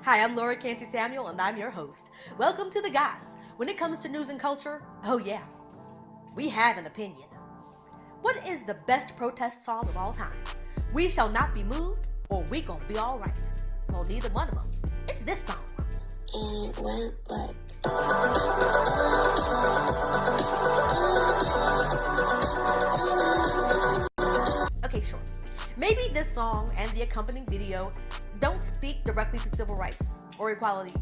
Hi, I'm Laura Canty Samuel, and I'm your host. Welcome to The Guys. When it comes to news and culture, oh yeah, we have an opinion. What is the best protest song of all time? We Shall Not Be Moved, or We Gon' Be Alright? Well, neither one of them. It's this song. And it went like... Okay, sure. Maybe this song and the accompanying video don't speak directly to civil rights or equality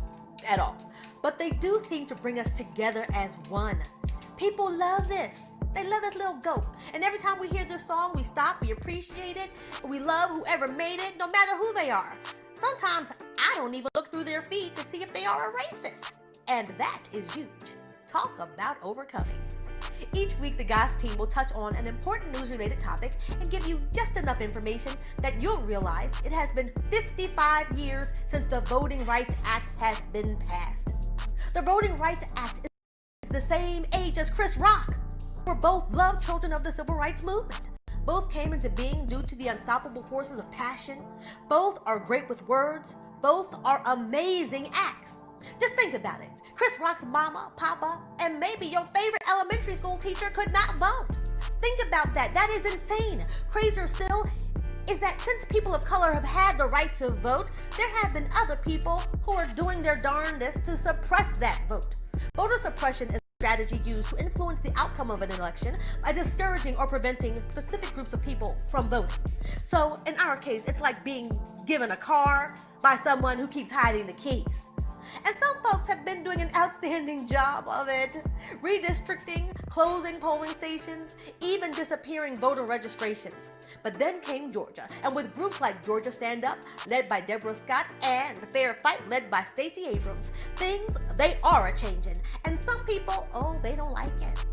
at all, but they do seem to bring us together as one. People love this. They love this little goat. And every time we hear this song, we stop, we appreciate it, we love whoever made it, no matter who they are. Sometimes I don't even look through their feed to see if they are a racist. And that is huge. Talk about overcoming. Each week, the Guys team will touch on an important news-related topic and give you just enough information that you'll realize it has been 55 years since the Voting Rights Act has been passed. The Voting Rights Act is the same age as Chris Rock. We're both love children of the civil rights movement. Both came into being due to the unstoppable forces of passion. Both are great with words. Both are amazing acts. Just think about it. Chris Rock's mama, papa, and maybe your favorite elementary school teacher could not vote. Think about that. That is insane. Crazier still is that since people of color have had the right to vote, there have been other people who are doing their darndest to suppress that vote. Voter suppression is a strategy used to influence the outcome of an election by discouraging or preventing specific groups of people from voting. So in our case, it's like being given a car by someone who keeps hiding the keys. And some folks have been doing an outstanding job of it. Redistricting, closing polling stations, even disappearing voter registrations. But then came Georgia, and with groups like Georgia Stand Up, led by Deborah Scott, and Fair Fight, led by Stacey Abrams, things, they are a-changing. And some people, they don't like it.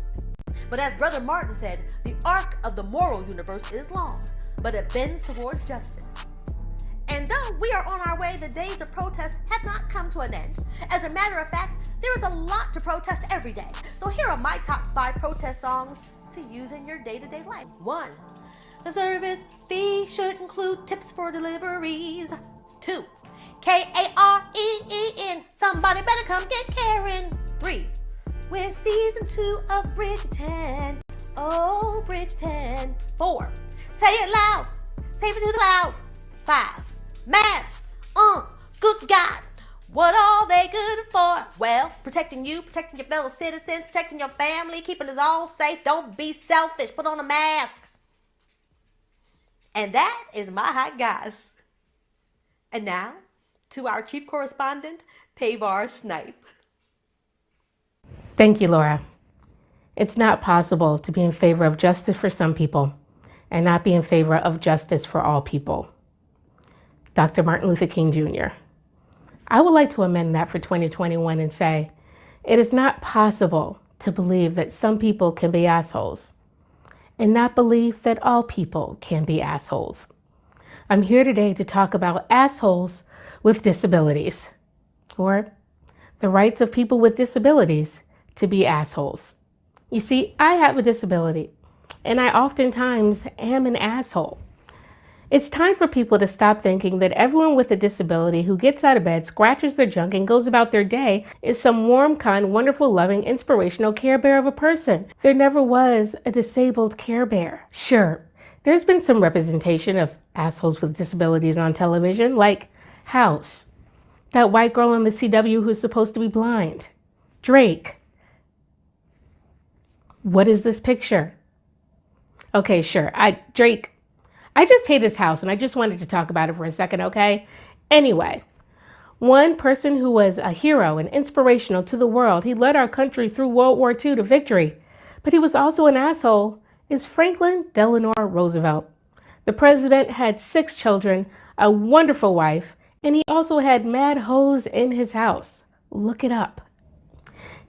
But as Brother Martin said, the arc of the moral universe is long, but it bends towards justice. And though we are on our way, the days of protest have not come to an end. As a matter of fact, there is a lot to protest every day. So here are my top 5 protest songs to use in your day-to-day life. 1. The service fee should include tips for deliveries. 2. K-A-R-E-E-N. Somebody better come get Karen. 3. We're season 2 of Bridgerton. Oh, Bridgerton. 4. Say it loud. Say it to the cloud. 5. Mass, good God, what are they good for? Well, protecting you, protecting your fellow citizens, protecting your family, keeping us all safe. Don't be selfish. Put on a mask. And that is my hot guys. And now, to our chief correspondent, Pavar Snipe. Thank you, Laura. It's not possible to be in favor of justice for some people and not be in favor of justice for all people. Dr. Martin Luther King Jr. I would like to amend that for 2021 and say, it is not possible to believe that some people can be assholes and not believe that all people can be assholes. I'm here today to talk about assholes with disabilities, or the rights of people with disabilities to be assholes. You see, I have a disability, and I oftentimes am an asshole. It's time for people to stop thinking that everyone with a disability who gets out of bed, scratches their junk, and goes about their day is some warm, kind, wonderful, loving, inspirational Care Bear of a person. There never was a disabled Care Bear. Sure, there's been some representation of assholes with disabilities on television, like House, that white girl on the CW who's supposed to be blind, Drake. What is this picture? Okay, sure, Drake. I just hate his house, and I just wanted to talk about it for a second, okay? Anyway, one person who was a hero and inspirational to the world, he led our country through World War II to victory, but he was also an asshole, is Franklin Delano Roosevelt. The president had 6 children, a wonderful wife, and he also had mad hoes in his house. Look it up.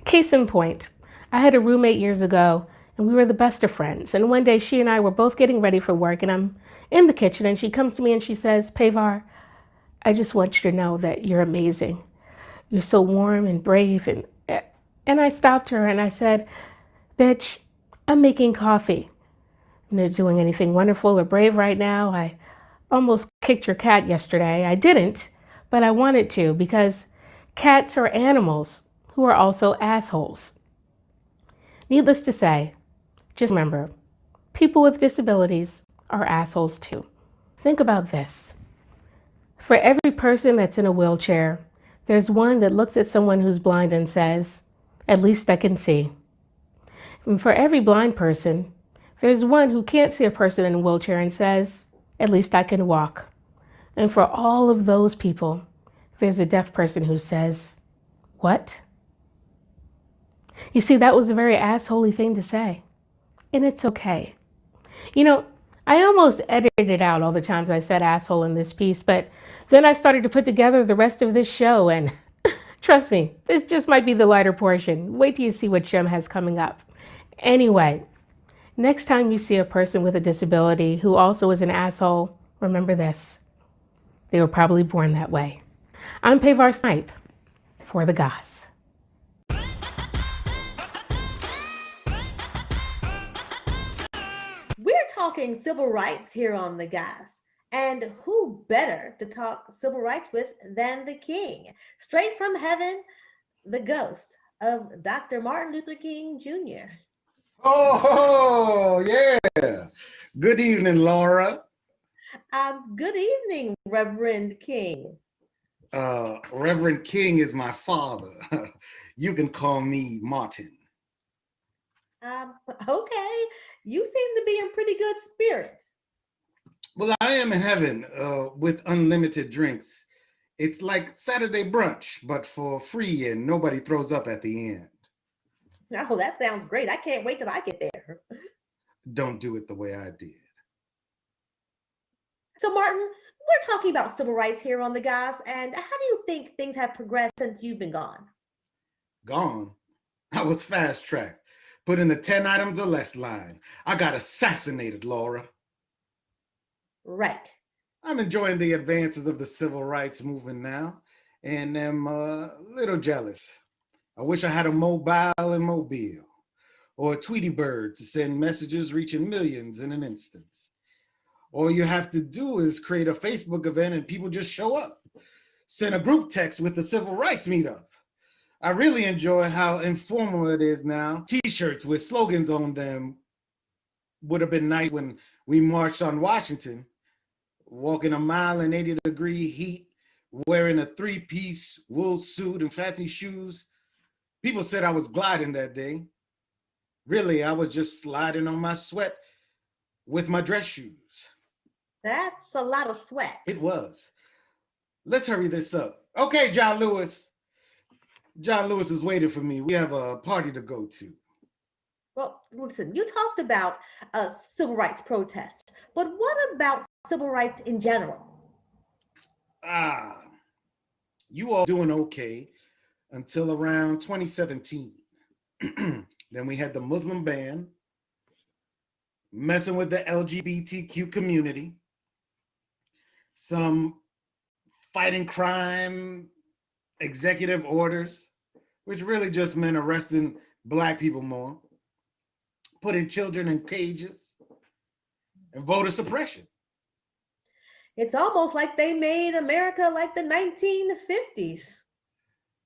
Case in point, I had a roommate years ago, and we were the best of friends. And one day she and I were both getting ready for work, and I'm in the kitchen, and she comes to me and she says, Pavar, I just want you to know that you're amazing. You're so warm and brave. And I stopped her and I said, bitch, I'm making coffee. I'm not doing anything wonderful or brave right now. I almost kicked your cat yesterday. I didn't, but I wanted to because cats are animals who are also assholes. Needless to say, just remember, people with disabilities are assholes too. Think about this. For every person that's in a wheelchair, there's one that looks at someone who's blind and says, "At least I can see." And for every blind person, there's one who can't see a person in a wheelchair and says, "At least I can walk." And for all of those people, there's a deaf person who says, "What?" You see, that was a very assholey thing to say. And it's okay. You know, I almost edited out all the times I said asshole in this piece, but then I started to put together the rest of this show, and trust me, this just might be the lighter portion. Wait till you see what Jim has coming up. Anyway, next time you see a person with a disability who also is an asshole, remember this. They were probably born that way. I'm Pavar Snipe for the Goss. We're talking civil rights here on The Gas. And who better to talk civil rights with than the king? Straight from heaven, the ghost of Dr. Martin Luther King Jr. Oh, yeah. Good evening, Laura. Good evening, Reverend King. Reverend King is my father. You can call me Martin. Okay. You seem to be in pretty good spirits. Well, I am in heaven with unlimited drinks. It's like Saturday brunch, but for free and nobody throws up at the end. Oh, that sounds great. I can't wait till I get there. Don't do it the way I did. So, Martin, we're talking about civil rights here on The Gas, and how do you think things have progressed since you've been gone? Gone? I was fast-tracked. Put in the 10 items or less line. I got assassinated, Laura. Right. I'm enjoying the advances of the civil rights movement now, and am a little jealous. I wish I had a mobile in Mobile, or a Tweety Bird to send messages reaching millions in an instant. All you have to do is create a Facebook event and people just show up. Send a group text with the civil rights meetup. I really enjoy how informal it is now. T-shirts with slogans on them would have been nice when we marched on Washington, walking a mile in 80-degree heat, wearing a 3-piece wool suit and fancy shoes. People said I was gliding that day. Really, I was just sliding on my sweat with my dress shoes. That's a lot of sweat. It was. Let's hurry this up. Okay, John Lewis. John Lewis is waiting for me. We have a party to go to. Well, listen, you talked about civil rights protests, but what about civil rights in general? You all doing okay until around 2017. Then we had the Muslim ban, messing with the LGBTQ community, some fighting crime executive orders, which really just meant arresting Black people more, putting children in cages, and voter suppression. It's almost like they made America like the 1950s.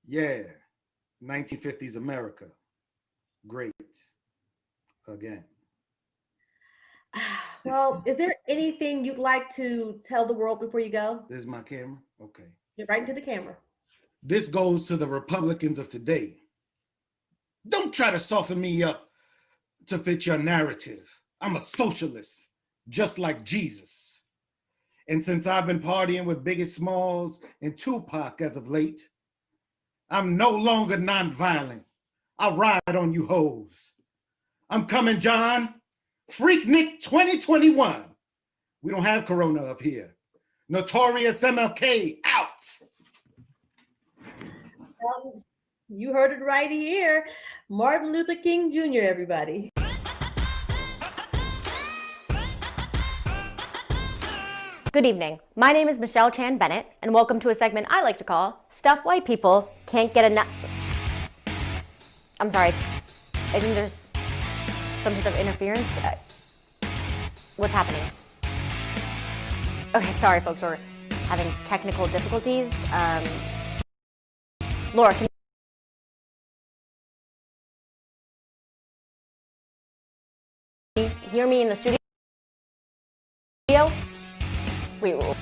Yeah, 1950s America. Great. Again. Well, is there anything you'd like to tell the world before you go? This is my camera? Okay. Get right into the camera. This goes to the Republicans of today. Don't try to soften me up to fit your narrative. I'm a socialist, just like Jesus. And since I've been partying with Biggie Smalls and Tupac as of late, I'm no longer nonviolent. I'll ride on you hoes. I'm coming, John. Freaknik 2021. We don't have Corona up here. Notorious MLK out. You heard it right here. Martin Luther King Jr., everybody. Good evening. My name is Michelle Chan Bennett, and welcome to a segment I like to call Stuff White People Can't Get Enough. I'm sorry. I think there's some sort of interference. What's happening? Okay, sorry, folks. having technical difficulties. Laura, can you hear me in the studio? Wait, what's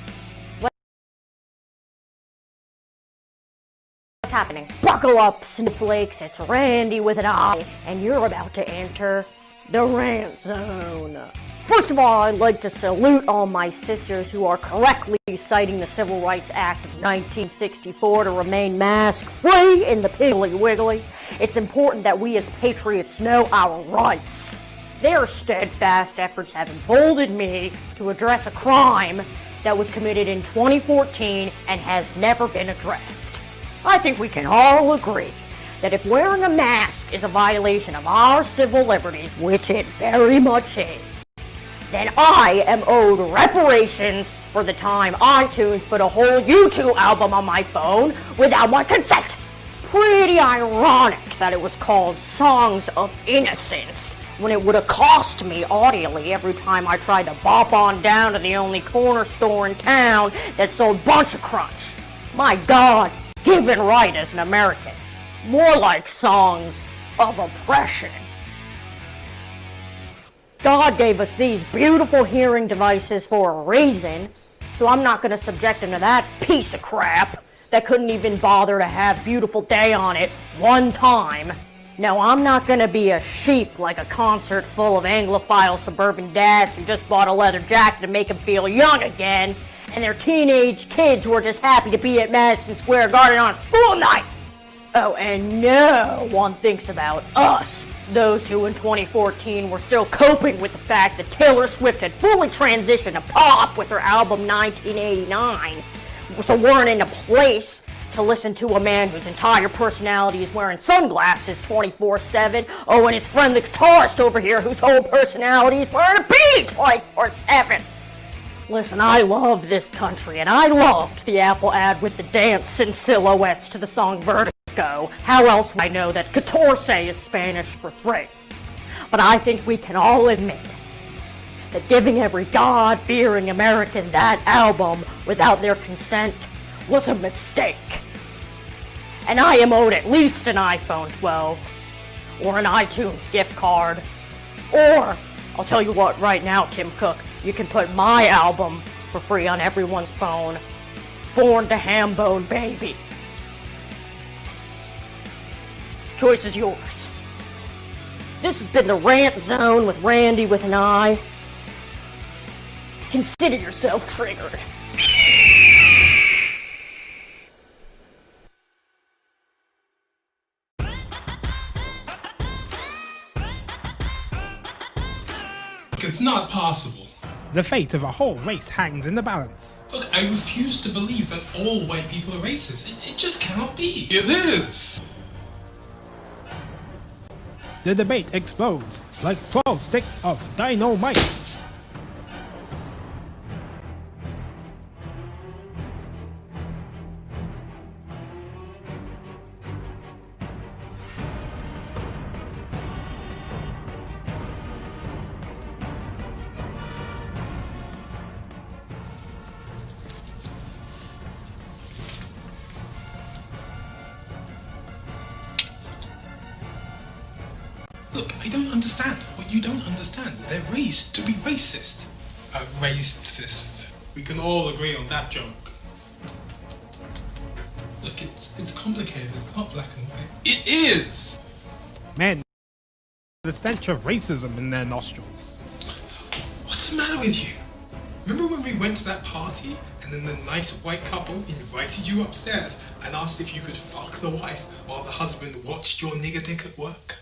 happening? Buckle up, snowflakes. It's Randy with an I, and you're about to enter the rant zone. First of all, I'd like to salute all my sisters who are correctly citing the Civil Rights Act of 1964 to remain mask-free in the Piggly Wiggly. It's important that we as patriots know our rights. Their steadfast efforts have emboldened me to address a crime that was committed in 2014 and has never been addressed. I think we can all agree that if wearing a mask is a violation of our civil liberties, which it very much is, then I am owed reparations for the time iTunes put a whole U2 album on my phone without my consent. Pretty ironic that it was called Songs of Innocence when it would have cost me audibly every time I tried to bop on down to the only corner store in town that sold Bunch of Crunch. My God, given right as an American. More like songs of oppression. God gave us these beautiful hearing devices for a reason, so I'm not going to subject him to that piece of crap that couldn't even bother to have Beautiful Day on it one time. No, I'm not going to be a sheep like a concert full of Anglophile suburban dads who just bought a leather jacket to make them feel young again, and their teenage kids who are just happy to be at Madison Square Garden on a school night. Oh, and no one thinks about us, those who in 2014 were still coping with the fact that Taylor Swift had fully transitioned to pop with her album 1989, so weren't in a place to listen to a man whose entire personality is wearing sunglasses 24/7. Oh, and his friend the guitarist over here whose whole personality is wearing a beanie 24/7. Listen, I love this country, and I loved the Apple ad with the dancing silhouettes to the song Vertigo. How else would I know that 14 is Spanish for 3? But I think we can all admit that giving every God-fearing American that album without their consent was a mistake. And I am owed at least an iPhone 12, or an iTunes gift card, or, I'll tell you what right now, Tim Cook, you can put my album for free on everyone's phone, Born to Hambone Baby. Choice is yours. This has been the Rant Zone with Randy with an I. Consider yourself triggered. It's not possible. The fate of a whole race hangs in the balance. Look, I refuse to believe that all white people are racist. It just cannot be. It is. The debate explodes like 12 sticks of dynamite. Look, I don't understand what you don't understand. They're raised to be racist. A racist. We can all agree on that joke. Look, it's complicated. It's not black and white. It is! Men, the stench of racism in their nostrils. What's the matter with you? Remember when we went to that party and then the nice white couple invited you upstairs and asked if you could fuck the wife while the husband watched your nigger dick at work?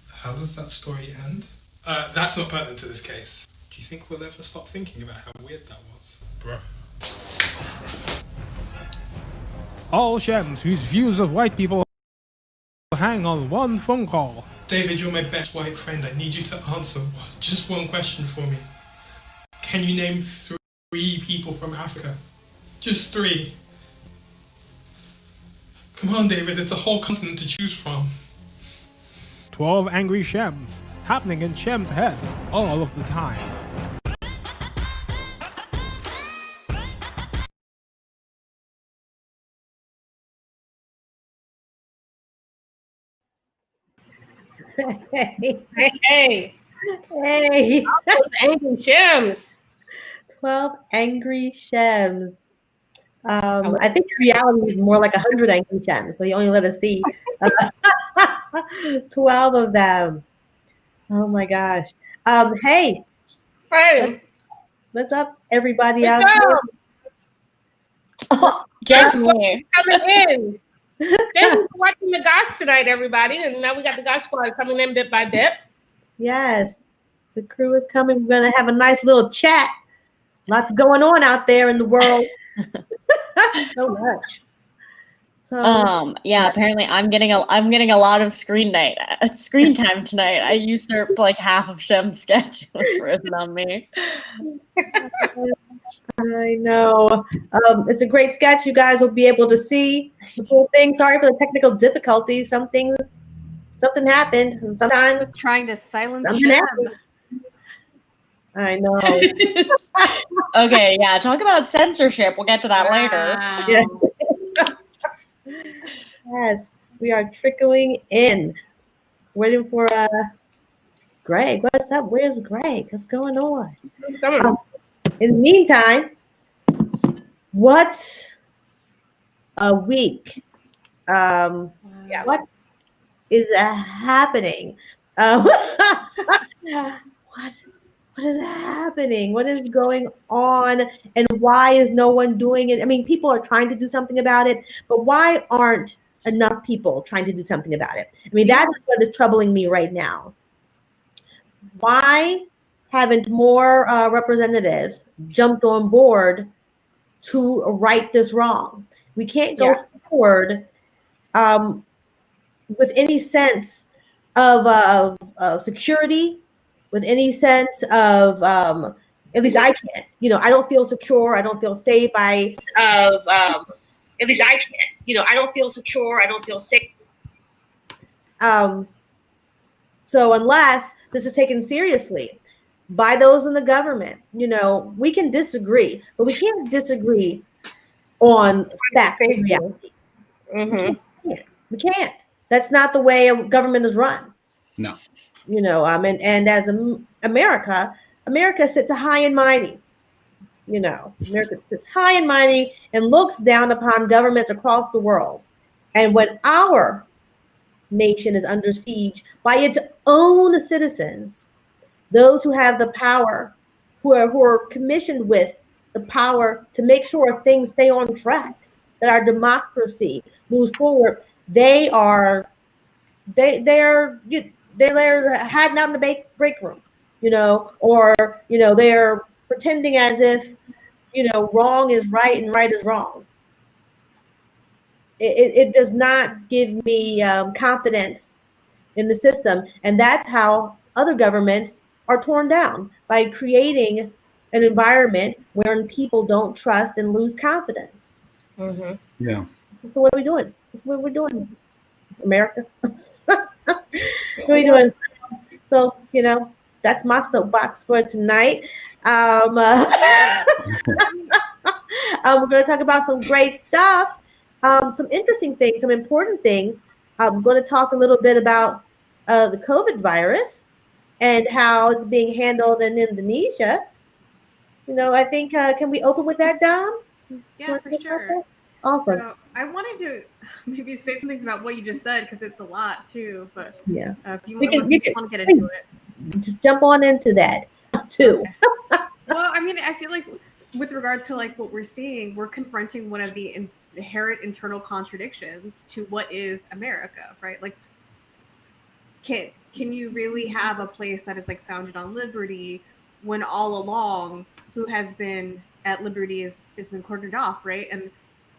How does that story end? That's not pertinent to this case. Do you think we'll ever stop thinking about how weird that was? Bruh. All Shems whose views of white people hang on one phone call. David, you're my best white friend. I need you to answer just one question for me. Can you name 3 people from Africa? Just 3. Come on, David, it's a whole continent to choose from. 12 angry Shems happening in Shem's head all of the time. Hey, Hey. those angry Shims. 12 angry Shems. I think in reality is more like 100 angry Shems, so you only let us see 12 of them. Oh my gosh. Hey, Hey, what's up, everybody good out job. Just Goss me. coming in. Thank you for watching the Goss tonight, everybody. And now we got the Goss squad coming in bit by bit. Yes, the crew is coming. We're going to have a nice little chat. Lots going on out there in the world. So much. So Yeah, apparently I'm getting a lot of screen time tonight. I usurped like half of Shem's sketch. It's written on me. I know. It's a great sketch. You guys will be able to see the full thing. Sorry for the technical difficulties. Something happened, and sometimes Trying to silence something Shem. happened. I know. Okay, yeah, talk about censorship. We'll get to that later. Wow. Yes, we are trickling in. Waiting for Greg. What's up? Where's Greg? What's going on? Who's coming? In the meantime, what's a week? What is happening? What is happening? What is going on? And why is no one doing it? I mean, people are trying to do something about it, but why aren't enough people trying to do something about it? I mean, that is what is troubling me right now. Why haven't more representatives jumped on board to right this wrong? We can't go forward with any sense of security, with any sense of at least I can't. I don't feel secure. I don't feel safe. At least I can't. I don't feel secure. I don't feel safe. So unless this is taken seriously by those in the government, we can disagree, but we can't disagree on facts and reality. Mm-hmm. We can't. That's not the way a government is run. No. And as America sits high and mighty. America sits high and mighty and looks down upon governments across the world. And when our nation is under siege by its own citizens, those who have the power, who are commissioned with the power to make sure things stay on track, that our democracy moves forward, they're hiding out in the break room, or they're pretending as if wrong is right and right is wrong. It does not give me confidence in the system, and that's how other governments are torn down, by creating an environment wherein people don't trust and lose confidence. Mm-hmm. Yeah. So what are we doing? That's what we're doing, America. What are we doing? So that's my soapbox for tonight. We're going to talk about some great stuff, some interesting things, some important things. I'm going to talk a little bit about the COVID virus and how it's being handled in Indonesia. I think, can we open with that, Dom? Yeah, for sure. Awesome. So I wanted to maybe say some things about what you just said, because it's a lot too. But Yeah, if you want to get into it, just jump on into that too. Okay. Well, I mean, I feel like with regard to like what we're seeing, we're confronting one of the inherent internal contradictions to what is America, right? Like, can you really have a place that is like founded on liberty when all along who has been at liberty has been cornered off, right? And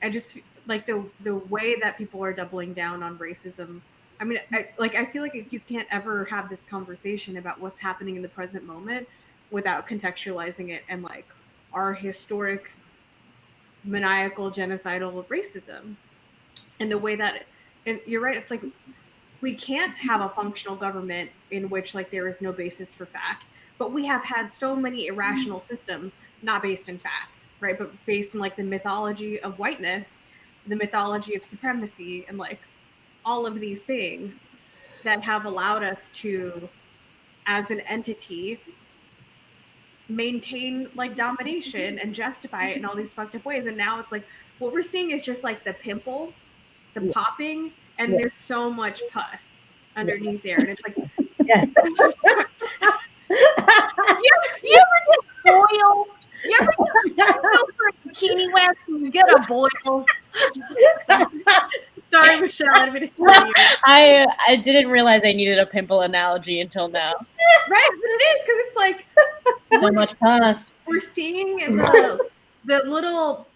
I just like the way that people are doubling down on racism. I mean, I feel like you can't ever have this conversation about what's happening in the present moment without contextualizing it and like our historic maniacal genocidal racism and the way that and you're right, it's like we can't have a functional government in which like there is no basis for fact, but we have had so many irrational systems not based in fact, right, but based in like the mythology of whiteness, the mythology of supremacy, and like all of these things that have allowed us to, as an entity, maintain like domination and justify it in all these fucked up ways. And now it's like what we're seeing is just like the pimple, the popping, and there's so much pus underneath there. And it's like, Yes. you ever get boil? You ever get boil for a bikini wax and you get a boil? Sorry, Michelle, I didn't mean to kill you. I didn't realize I needed a pimple analogy until now. Right, but it is because it's like So much pus. we're seeing the little,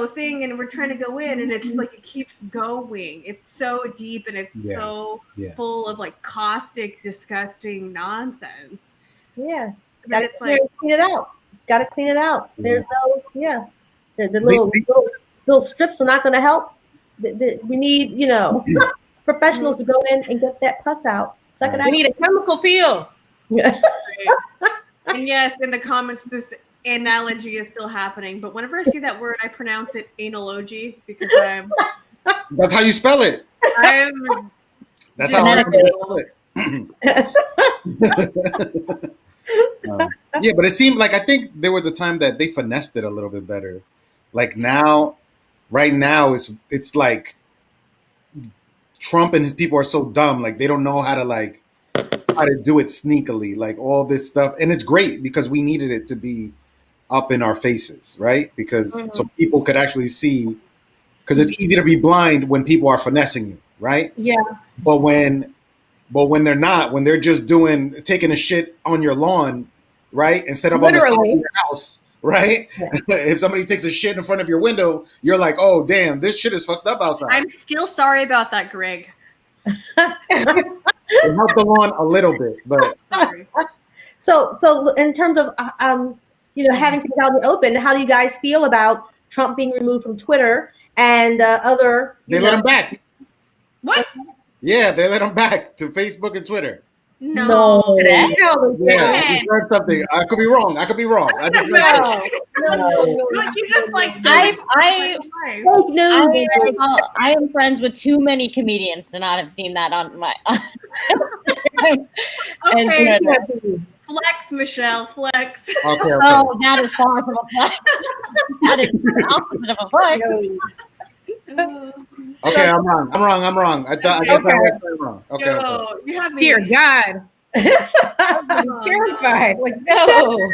thing, and we're trying to go in, and it's just like it keeps going. It's so deep, and it's so full of like caustic, disgusting nonsense. Yeah. But Gotta it's like clean it out. Gotta clean it out. There's no, the little strips are not going to help. We need, professionals to go in and get that pus out. Suck it out. We need a chemical peel. Yes. and yes, in the comments, this analogy is still happening. But whenever I see that word, I pronounce it analogy because That's how you spell it. I'm. That's how I spell it. Yeah, but it seemed like I think there was a time that they finessed it a little bit better. Like now, right now, it's like Trump and his people are so dumb. Like they don't know how to do it sneakily. Like all this stuff, and it's great because we needed it to be up in our faces, right? Because so people could actually see. Because it's easy to be blind when people are finessing you, right? Yeah. But when they're not, when they're just taking a shit on your lawn, right? Instead of on the side of your house, right? Yeah. If somebody takes a shit in front of your window, you're like, oh, damn, this shit is fucked up outside. I'm still sorry about that, Greg. It helped the lawn a little bit, but. Sorry. So in terms of, having things out in the open, how do you guys feel about Trump being removed from Twitter and other? They let him back. What? Yeah, they let him back to Facebook and Twitter. No. Yeah, I just read something. I could be wrong. I just read no. You just like I am friends with too many comedians to not have seen that on my. Okay. Flex, Michelle. Flex. Okay. Oh, that is far from a flex. That is the opposite of a flex. Okay, I'm wrong. I thought I was wrong. Okay. No, you have me. Dear God. I'm terrified. Like, no.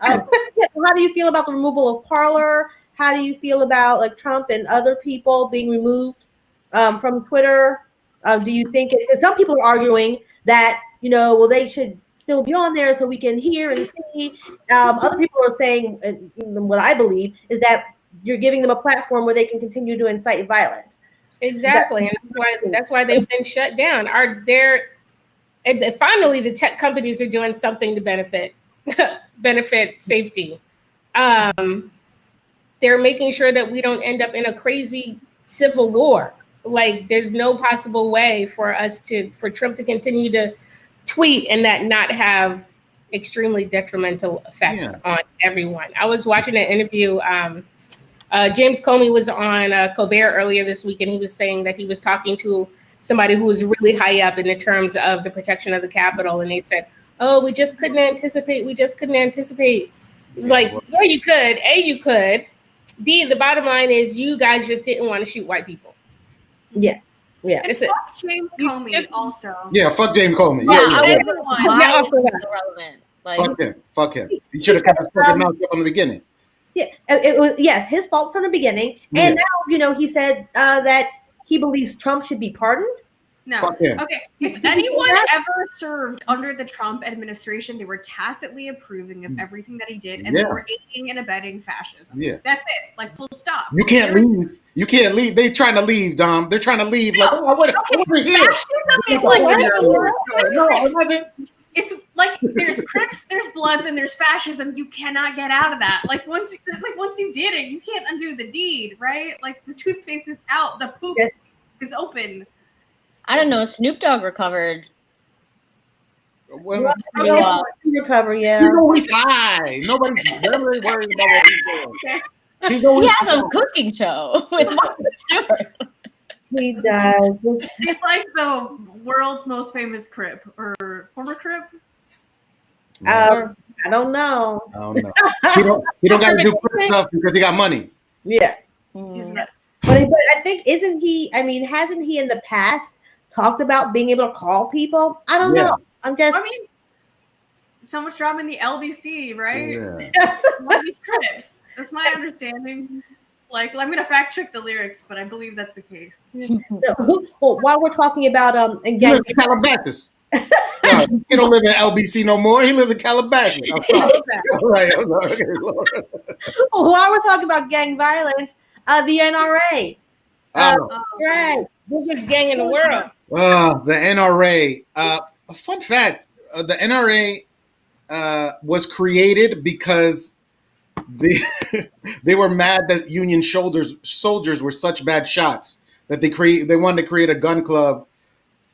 How do you feel about the removal of Parler? How do you feel about like Trump and other people being removed from Twitter? Do you think because some people are arguing that, they should still be on there so we can hear and see. Other people are saying, and what I believe is that you're giving them a platform where they can continue to incite violence. Exactly, and that's why they've been shut down. Finally, the tech companies are doing something to benefit safety. They're making sure that we don't end up in a crazy civil war. Like, there's no possible way for Trump to continue to tweet and that not have extremely detrimental effects on everyone. I was watching an interview. James Comey was on Colbert earlier this week, and he was saying that he was talking to somebody who was really high up in the terms of the protection of the Capitol, and they said, "Oh, we just couldn't anticipate. Like, yeah, you could. A, you could. B, the bottom line is you guys just didn't want to shoot white people. Yeah. And fuck James Comey also. Yeah, fuck James Comey. Everyone. Fuck him. He should have kept his fucking mouth shut from the beginning. Yeah, it was his fault from the beginning, and now he said that he believes Trump should be pardoned. No. Okay. If anyone ever served under the Trump administration, they were tacitly approving of everything that he did, and they were aiding and abetting fascism. Yeah. That's it. Like, full stop. You can't leave. You can't leave. They're trying to leave, Dom. They're trying to leave. No. Like, over here. Fascism is like No, it wasn't. It's like there's Crips, there's Bloods, and there's fascism. You cannot get out of that. Like once you did it, you can't undo the deed, right? Like the toothpaste is out, the poop is open. I don't know. Snoop Dogg recovered. Well, recover, yeah. He's always high. Nobody's really worried about what he's doing. He has a cooking show with Martha Stewart. He does. It's like the world's most famous Crip or former Crip. I don't know. I don't know. He don't got to do stuff because he got money. Yeah. He's not. But I think isn't he? I mean, hasn't he in the past talked about being able to call people? I don't know. I'm just. I mean, so much drama in the LBC, right? Yeah. One of these Crips. That's my understanding. Like, I'm gonna fact check the lyrics, but I believe that's the case. Well, while we're talking about He lives in Calabasas. No, he don't live in LBC no more. He lives in Calabasas. I'm sorry. Right. Okay, Lord. While we're talking about gang violence, the NRA. Right. Biggest gang in the world. The NRA. A fun fact: the NRA was created because they were mad that Union soldiers were such bad shots that they wanted to create a gun club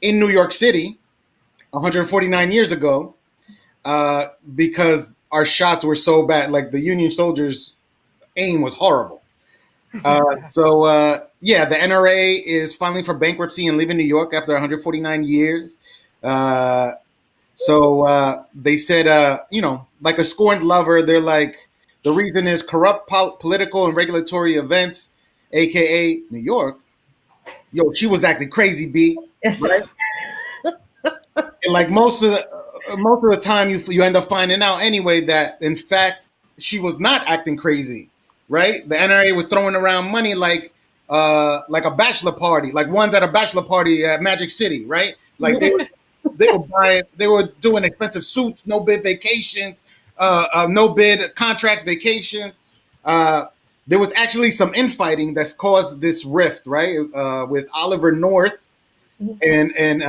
in New York City 149 years ago because our shots were so bad. Like the Union soldiers' aim was horrible. The NRA is filing for bankruptcy and leaving New York after 149 years. They said, like a scorned lover, they're like, the reason is corrupt political and regulatory events, aka New York. Yo, she was acting crazy, B. Yes. Right? And like most of the time, you end up finding out anyway that in fact she was not acting crazy, right? The NRA was throwing around money like a bachelor party, like ones at a bachelor party at Magic City, right? Like they were doing expensive suits, no bid vacations, no bid contracts, vacations. There was actually some infighting that's caused this rift, right? With Oliver North and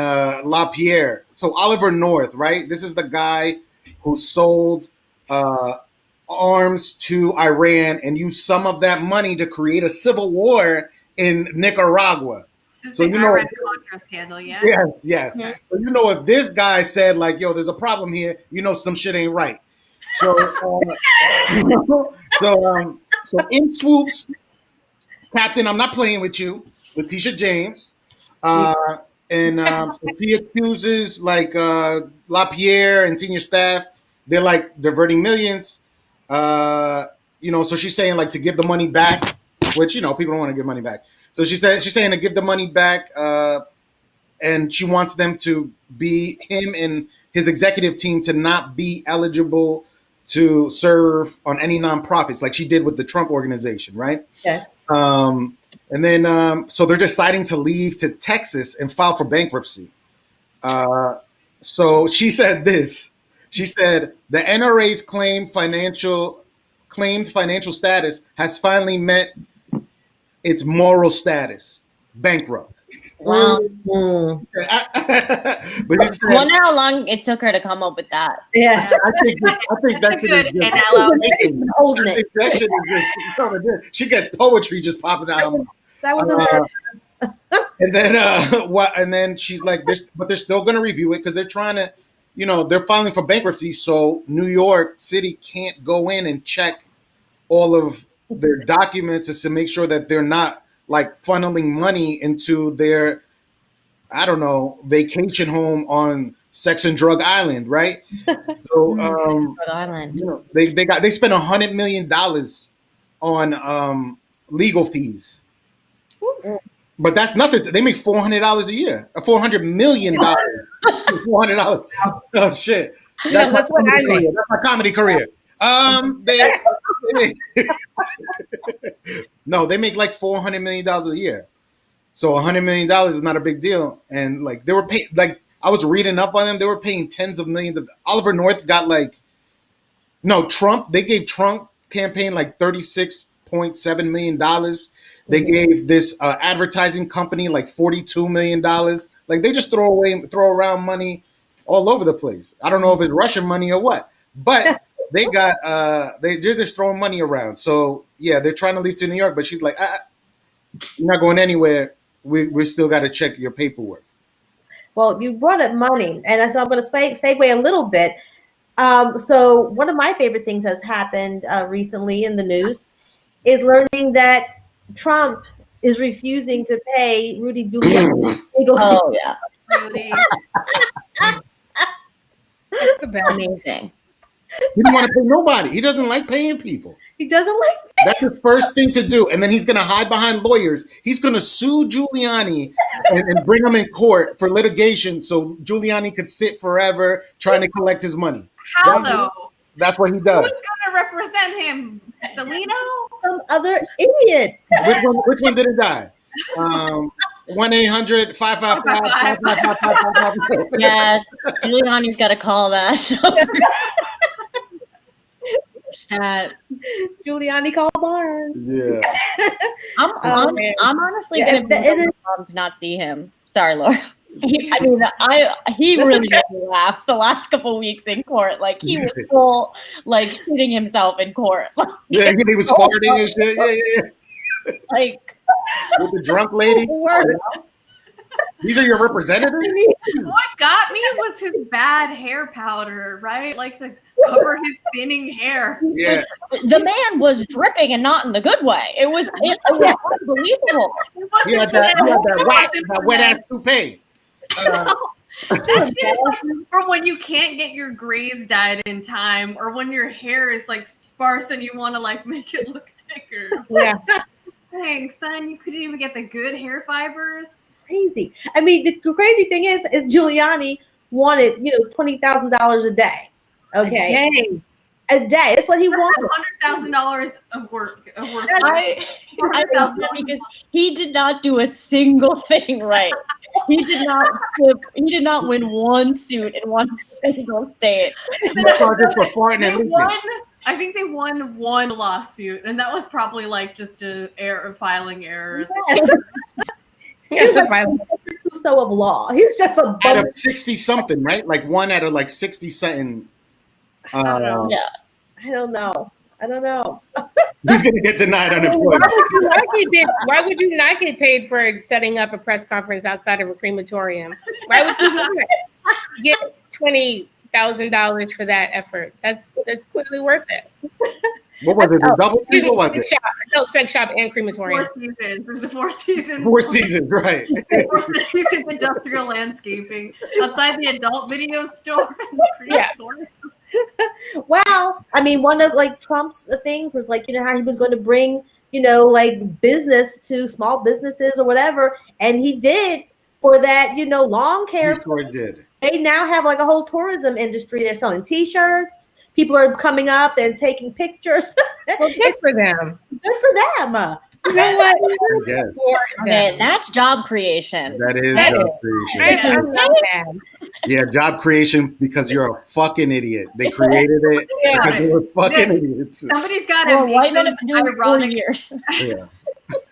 LaPierre. So Oliver North, right? This is the guy who sold arms to Iran and used some of that money to create a civil war in Nicaragua. So you know, Contra scandal, yeah. Yes. Yeah. So if this guy said like, "Yo, there's a problem here," some shit ain't right. So in swoops, Captain, I'm not playing with you, Letitia James, and so she accuses like LaPierre and senior staff. They're like diverting millions. So she's saying like to give the money back, which people don't want to give money back. So she's saying to give the money back, and she wants them to be him and his executive team to not be eligible to serve on any nonprofits like she did with the Trump organization, right? Yeah. And then so they're deciding to leave to Texas and file for bankruptcy. So she said this. She said the NRA's claimed financial status has finally met its moral status, bankrupt. Wow. But I wonder how long it took her to come up with that. Yes. I think that's good just Holding I it. think that shit is just she gets poetry just popping out. That was And then and then she's like this, but they're still gonna review it because they're trying to, they're filing for bankruptcy, so New York City can't go in and check all of their documents just to make sure that they're not like funneling money into their, I don't know, vacation home on Sex and Drug Island, right? So Island. they spent $100 million on legal fees. But that's nothing. They make $400 a year. $400 million. $400. Oh shit! That's what I make. That's my comedy career. They make like $400 million a year. So $100 million is not a big deal. And like they were paying, like I was reading up on them, they were paying tens of millions of. Oliver North got Trump. They gave Trump campaign like $36.7 million. They gave this advertising company like $42 million. Like they just throw around money all over the place. I don't know if it's Russian money or what, but they got they're just throwing money around. So yeah, they're trying to leave to New York, but she's like, you're not going anywhere. We still got to check your paperwork. Well, you brought up money, and so I'm going to segue a little bit. So one of my favorite things that's happened recently in the news is learning that Trump is refusing to pay Rudy Giuliani. Oh yeah, Rudy. That's the best. amazing. He didn't want to pay nobody. He doesn't like paying people. He doesn't like. That's his first thing to do. And then he's going to hide behind lawyers. He's going to sue Giuliani and bring him in court for litigation so Giuliani could sit forever trying to collect his money. How though? That's what he does. Who's going to represent him? Salino? Some other idiot. Which one didn't die? 1-800-555-5555. Yeah, Giuliani's got to call that. Sad. Giuliani called Barnes. Yeah. I'm honestly gonna be bummed to not see him. Sorry, Laura. He really made me laugh the last couple weeks in court. Like he was full, like shitting himself in court. Yeah, he was farting and shit. Yeah. Like with the drunk lady. These are your representatives? What got me was his bad hair powder, right? Like to cover his thinning hair. Yeah. The man was dripping and not in the good way. It was unbelievable. He had that wet ass toupee. That shit is like for when you can't get your grays dyed in time, or when your hair is like sparse and you want to like make it look thicker. Yeah. Dang, son, you couldn't even get the good hair fibers. Crazy. I mean, the crazy thing is Giuliani wanted, $20,000 a day. Okay. A day. That's what he wanted. $100,000 of work. I love that because he did not do a single thing right. He did not win one suit in one single state. I think they won one lawsuit, and that was probably like just a filing error. Yes. He was like so of law. He was just a out of 60 something, right? Like one out of like 60 something. I don't know. He's gonna get denied unemployment. Why would you not get paid for setting up a press conference outside of a crematorium? Why would you not get $20,000 for that effort? That's clearly worth it. What was it? The double season? What was it? Adult sex shop and crematorium. 4 seasons. There's a 4 seasons. 4 seasons, right? 4 seasons industrial landscaping outside the adult video store. Well, I mean, one of like Trump's things was like, how he was going to bring, like business to small businesses or whatever. And he did for that, lawn care. He sure did. They now have like a whole tourism industry. They're selling T-shirts. People are coming up and taking pictures. Well, good for them. Good for them. You know what? Okay, that's job creation. That is job creation. I love that. Yeah, job creation because you're a fucking idiot. They created it because they were fucking idiots. Somebody's got to make those ironic years. Yeah.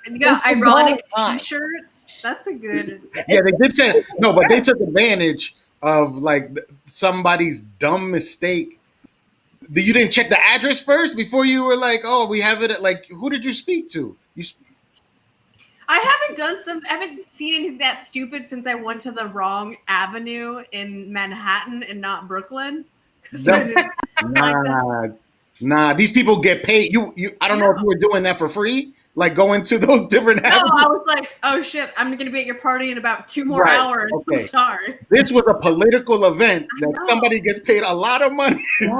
You got ironic T-shirts. That's a good. Yeah, they did say no, but they took advantage of like somebody's dumb mistake. You didn't check the address first before you were like, "Oh, we have it." Like, who did you speak to? I haven't seen anything that stupid since I went to the wrong avenue in Manhattan and not Brooklyn. Nah. These people get paid. I don't know if you were doing that for free, like going to those different avenues. No, I was like, oh shit, I'm going to be at your party in about 2 more hours. Okay. I'm sorry. This was a political event that somebody gets paid a lot of money. Or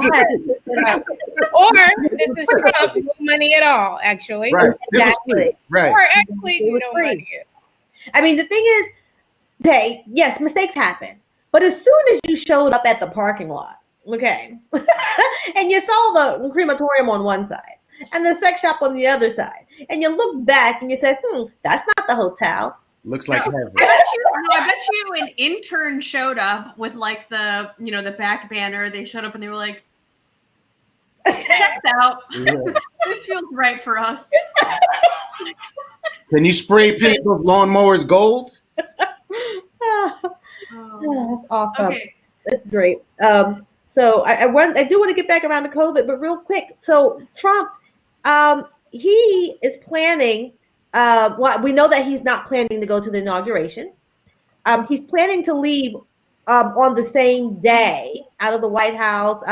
this is Trump, no money at all, actually. Right. Exactly. Right. Or actually, no money. I mean, the thing is, yes, mistakes happen. But as soon as you showed up at the parking lot, okay, and you saw the crematorium on one side and the sex shop on the other side, and you look back and you said, that's not the hotel. Looks like heaven. I bet you an intern showed up with like the back banner. They showed up and they were like, checks out. Yeah. This feels right for us. Can you spray paint those lawnmowers gold? That's awesome. Okay. That's great. So I do want to get back around to COVID, but real quick. So Trump, he is planning. We know that he's not planning to go to the inauguration. He's planning to leave on the same day out of the White House,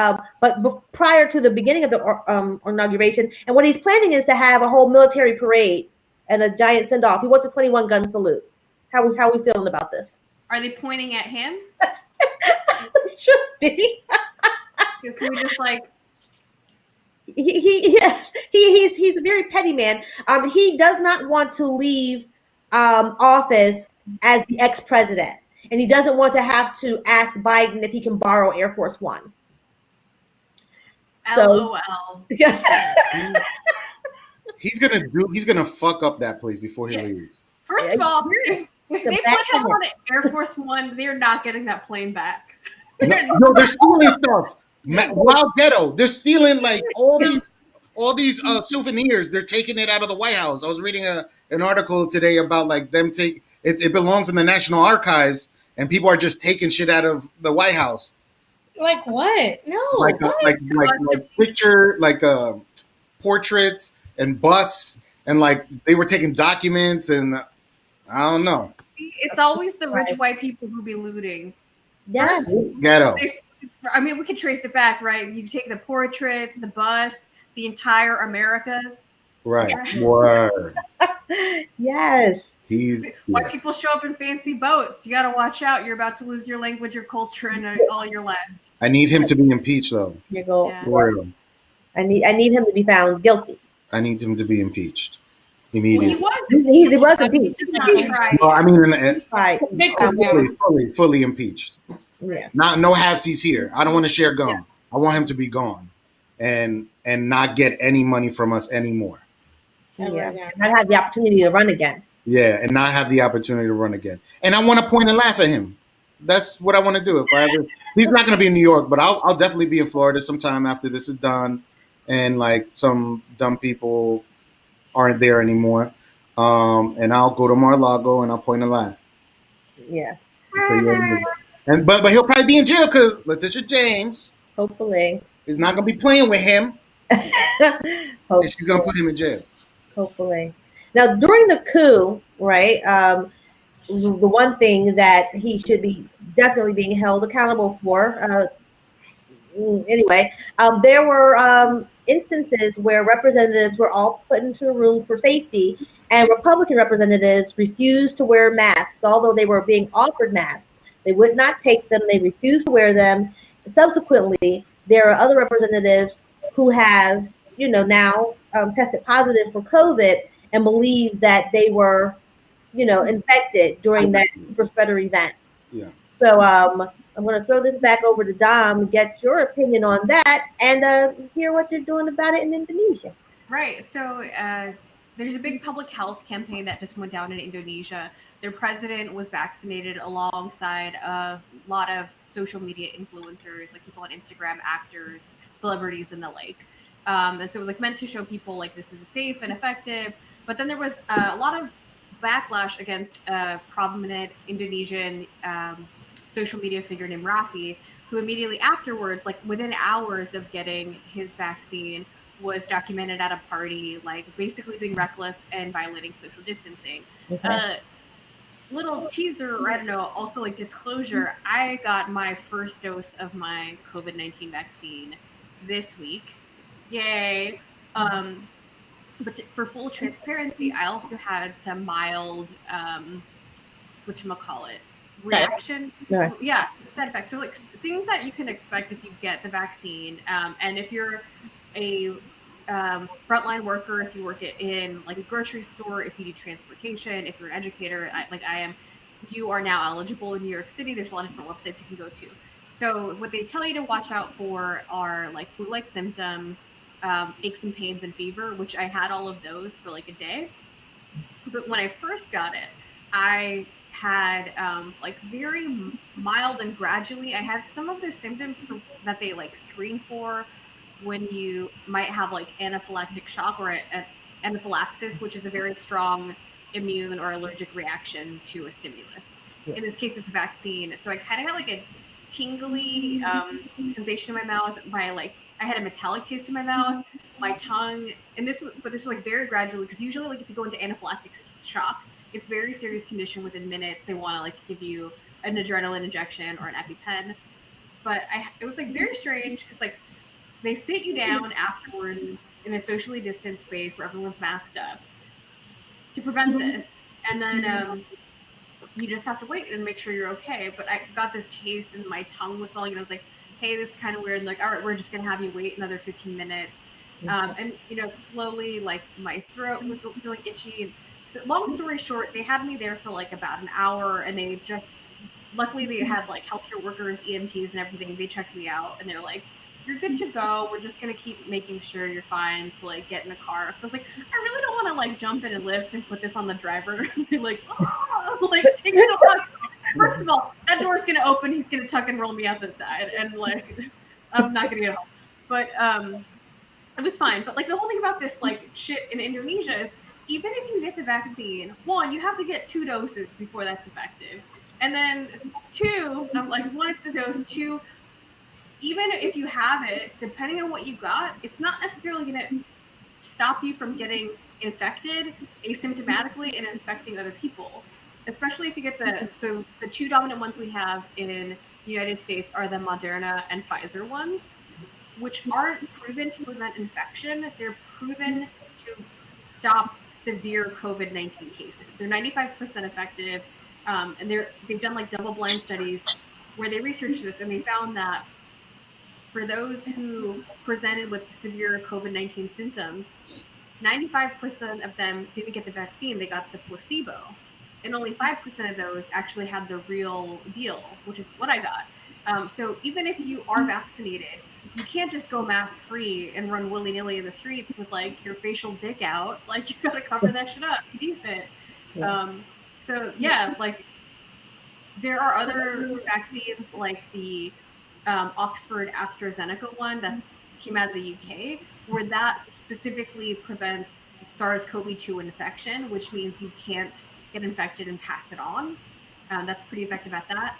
but prior to the beginning of the inauguration. And what he's planning is to have a whole military parade and a giant send off. He wants a 21 gun salute. How we feeling about this? Are they pointing at him? Should be. Can we just like? He's a very petty man. He does not want to leave office as the ex-president, and he doesn't want to have to ask Biden if he can borrow Air Force One. So, LOL. Yes. He's gonna fuck up that place before he leaves. First of all, if they put him on Air Force One, they're not getting that plane back. No, they're stealing stuff. Wild Ghetto. They're stealing like all these souvenirs. They're taking it out of the White House. I was reading an article today about like them it belongs in the National Archives, and people are just taking shit out of the White House. Like what? No. Like picture portraits and busts, and like they were taking documents, and I don't know. See, it's always the rich white people who be looting. Yeah, ghetto. I mean, we could trace it back, right? You take the portraits, the bus, the entire Americas. Right. Word. Yes. White people show up in fancy boats. You got to watch out. You're about to lose your language, your culture, and all your land. I need him to be impeached, though. Here you go. Yeah. I need him to be found guilty. I need him to be impeached immediately. Well, he was impeached. Well, I mean, fully impeached. Yeah. No halfsies here. I don't want to share gum. Yeah. I want him to be gone, and not get any money from us anymore. Yeah. Not have the opportunity to run again. Yeah, and not have the opportunity to run again. And I want to point and laugh at him. That's what I want to do. He's not going to be in New York, but I'll definitely be in Florida sometime after this is done, and like some dumb people aren't there anymore. And I'll go to Mar-a-Lago and I'll point and laugh. Yeah. But he'll probably be in jail because Letitia James, hopefully, is not going to be playing with him. And she's going to put him in jail. Hopefully. Now, during the coup, right, the one thing that he should be definitely being held accountable for, there were instances where representatives were all put into a room for safety, and Republican representatives refused to wear masks, although they were being offered masks. They would not take them. They refused to wear them. Subsequently, there are other representatives who have, now tested positive for COVID and believe that they were, infected during that super spreader event. Yeah. So I'm going to throw this back over to Dom and get your opinion on that and hear what they're doing about it in Indonesia. Right. So there's a big public health campaign that just went down in Indonesia. Their president was vaccinated alongside a lot of social media influencers, like people on Instagram, actors, celebrities, and the like. And so it was like meant to show people like this is safe and effective. But then there was a lot of backlash against a prominent Indonesian social media figure named Raffi, who immediately afterwards, like within hours of getting his vaccine, was documented at a party, like basically being reckless and violating social distancing. Okay. Little teaser, or I don't know, also like disclosure, I got my first dose of my COVID-19 vaccine this week. Yay. But for full transparency, I also had some mild, reaction. Yeah, side effects. So like things that you can expect if you get the vaccine. And if you're a frontline worker, if you work in like a grocery store, if you do transportation, if you're an educator, like I am, you are now eligible in New York City. There's a lot of different websites you can go to. So what they tell you to watch out for are like flu-like symptoms, aches and pains and fever, which I had all of those for like a day. But when I first got it, I had like very mild and gradually, I had some of the symptoms that they like screen for when you might have like anaphylactic shock or anaphylaxis, which is a very strong immune or allergic reaction to a stimulus. Yeah. In this case, it's a vaccine. So I kind of got like a tingly sensation in my mouth. I had a metallic taste in my mouth, my tongue, and this was like very gradually, because usually like if you go into anaphylactic shock, it's very serious condition within minutes. They want to like give you an adrenaline injection or an EpiPen. But it was like very strange because like they sit you down afterwards in a socially distanced space where everyone's masked up, to prevent this. And then you just have to wait and make sure you're okay. But I got this taste and my tongue was swelling, and I was like, hey, this is kind of weird. And like, all right, we're just gonna have you wait another 15 minutes. And slowly, like, my throat was feeling itchy. So long story short, they had me there for like about an hour, and they just, luckily they had like healthcare workers, EMTs and everything. They checked me out and they're like, you're good to go. We're just going to keep making sure you're fine to like get in the car. So I was like, I really don't want to like jump in and lift and put this on the driver. Like, oh, like take it to the hospital. First of all, that door's going to open. He's going to tuck and roll me out the side. And like, I'm not going to get home. But it was fine. But like the whole thing about this like shit in Indonesia is, even if you get the vaccine, one, you have to get 2 doses before that's effective. And then 2, like, 1, it's a dose. 2, even if you have it, depending on what you got, it's not necessarily going to stop you from getting infected asymptomatically and infecting other people. Especially if you get the 2 dominant ones we have in the United States are the Moderna and Pfizer ones, which aren't proven to prevent infection. They're proven to stop severe COVID-19 cases. They're 95% effective. And they've done like double-blind studies where they researched this, and they found that for those who presented with severe COVID-19 symptoms, 95% of them didn't get the vaccine, they got the placebo. And only 5% of those actually had the real deal, which is what I got. So even if you are vaccinated, you can't just go mask-free and run willy-nilly in the streets with like your facial dick out. Like, you gotta cover that shit up, be decent. So yeah, like there are other vaccines like the Oxford AstraZeneca one that came out of the UK, where that specifically prevents SARS-CoV-2 infection, which means you can't get infected and pass it on. That's pretty effective at that.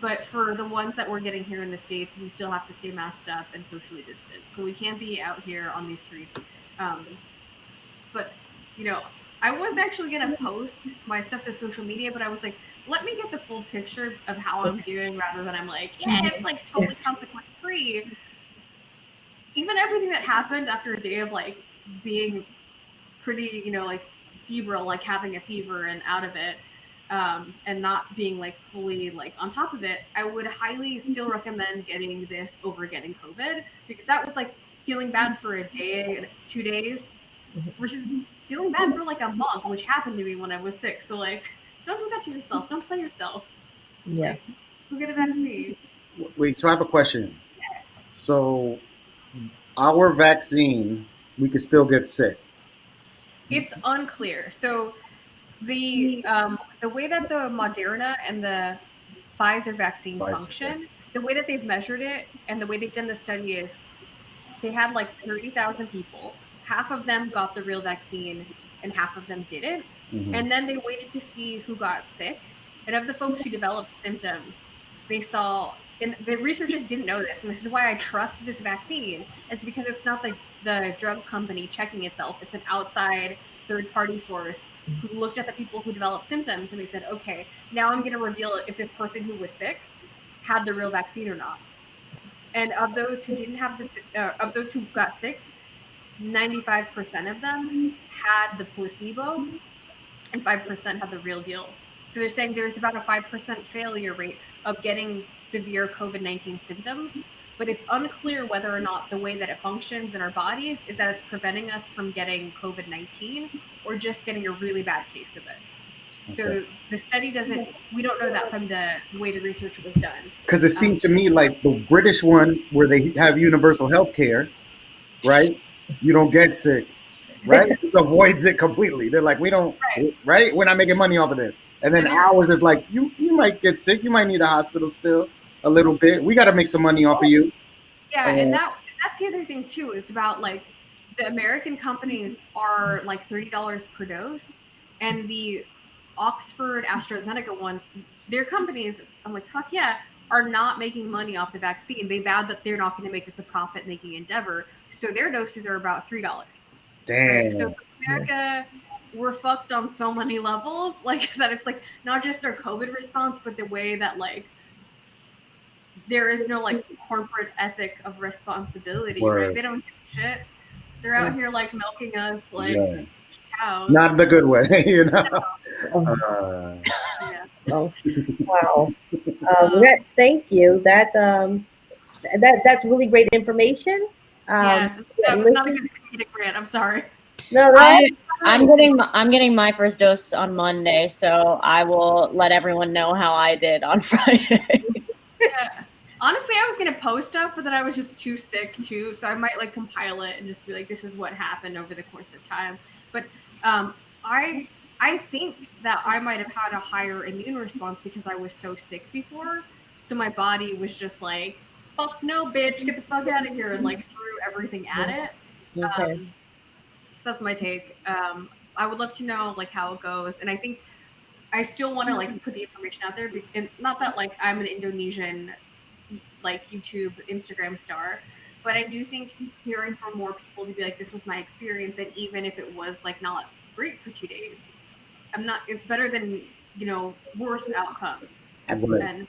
But for the ones that we're getting here in the States, we still have to stay masked up and socially distant. So we can't be out here on these streets. But, I was actually going to post my stuff to social media, but I was like, let me get the full picture of how I'm doing rather than I'm like, yeah, it's like totally consequence free. Even everything that happened after a day of like being pretty, like febrile, like having a fever and out of it, and not being like fully like on top of it, I would highly still recommend getting this over getting COVID, because that was like feeling bad for a day, 2 days, versus feeling bad for like a month, which happened to me when I was sick. So like, don't do that to yourself. Don't play yourself. Yeah. Like, go get a vaccine. Wait, so I have a question. So our vaccine, we could still get sick. It's unclear. So the way that the Moderna and the Pfizer vaccine function, the way that they've measured it and the way they've done the study is they had like 30,000 people. Half of them got the real vaccine and half of them didn't. And then they waited to see who got sick. And of the folks who developed symptoms, they saw, and the researchers didn't know this, and this is why I trust this vaccine, is because it's not the drug company checking itself. It's an outside third-party source who looked at the people who developed symptoms, and they said, okay, now I'm going to reveal if this person who was sick had the real vaccine or not. And of those who didn't have of those who got sick, 95% of them had the placebo and 5% had the real deal. So they're saying there's about a 5% failure rate of getting severe COVID-19 symptoms, but it's unclear whether or not the way that it functions in our bodies is that it's preventing us from getting COVID-19 or just getting a really bad case of it. So the study we don't know that from the way the research was done. Because it seemed to me like the British one, where they have universal health care, right? You don't get sick, right? It avoids it completely. They're like, we don't, right? We're not making money off of this. And then ours is like, you might get sick. You might need a hospital still a little bit. We got to make some money off of you. Yeah, and that's the other thing too, is about like the American companies are like $30 per dose, and the Oxford AstraZeneca ones, their companies, I'm like, fuck yeah, are not making money off the vaccine. They vowed that they're not going to make this a profit-making endeavor. So their doses are about $3. Damn. Right? So America, we're fucked on so many levels. Like that, it's like not just our COVID response, but the way that like there is no like corporate ethic of responsibility. Right? They don't give a shit. They're out here like milking us, like house. Not the good way, you know. Yeah. Oh, wow. Thank you. That's really great information. Yeah, that was not a good comedic rant. I'm sorry. No, I'm getting my first dose on Monday, so I will let everyone know how I did on Friday. Yeah. Honestly, I was gonna post up, but then I was just too sick too, so I might like compile it and just be like, "This is what happened over the course of time." But I think that I might have had a higher immune response because I was so sick before, so my body was just like, "Fuck no, bitch, get the fuck out of here," and like threw everything at it. Okay. So that's my take. I would love to know like how it goes, and I think I still want to like put the information out there, and not that like I'm an Indonesian like YouTube, Instagram star, but I do think hearing from more people to be like, this was my experience, and even if it was like not great for 2 days, it's better than worse outcomes. And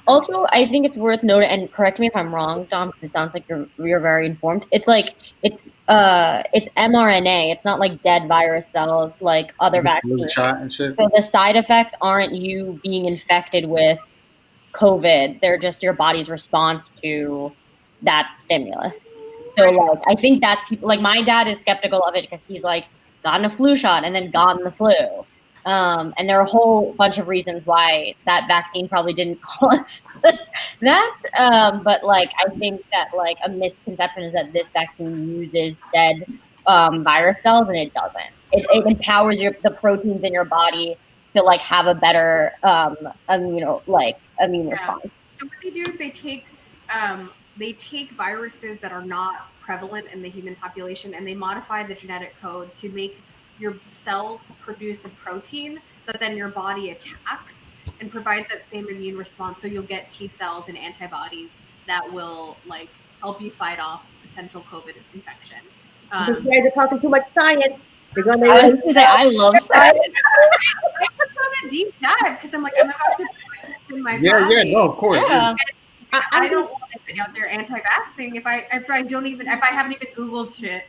Also, I think it's worth noting, and correct me if I'm wrong, Dom, because it sounds like you're very informed. It's mRNA. It's not like dead virus cells like other vaccines. Shot and shit. So the side effects aren't you being infected with COVID. They're just your body's response to that stimulus. So like, I think that's people like my dad is skeptical of it because he's like gotten a flu shot and then gotten the flu. And there are a whole bunch of reasons why that vaccine probably didn't cause that. But like, I think that like a misconception is that this vaccine uses dead virus cells, and it doesn't. It empowers the proteins in your body to like have a better immune response. So what they do is they take viruses that are not prevalent in the human population and they modify the genetic code to make your cells produce a protein that then your body attacks and provides that same immune response. So you'll get T cells and antibodies that will like help you fight off potential COVID infection. You guys are talking too much science. I was going to say, I love science. I was on a deep dive because I'm like, I'm about to put this in my body. Yeah, no, of course. Yeah. I don't want to be out there anti-vaxxing if I haven't even Googled shit,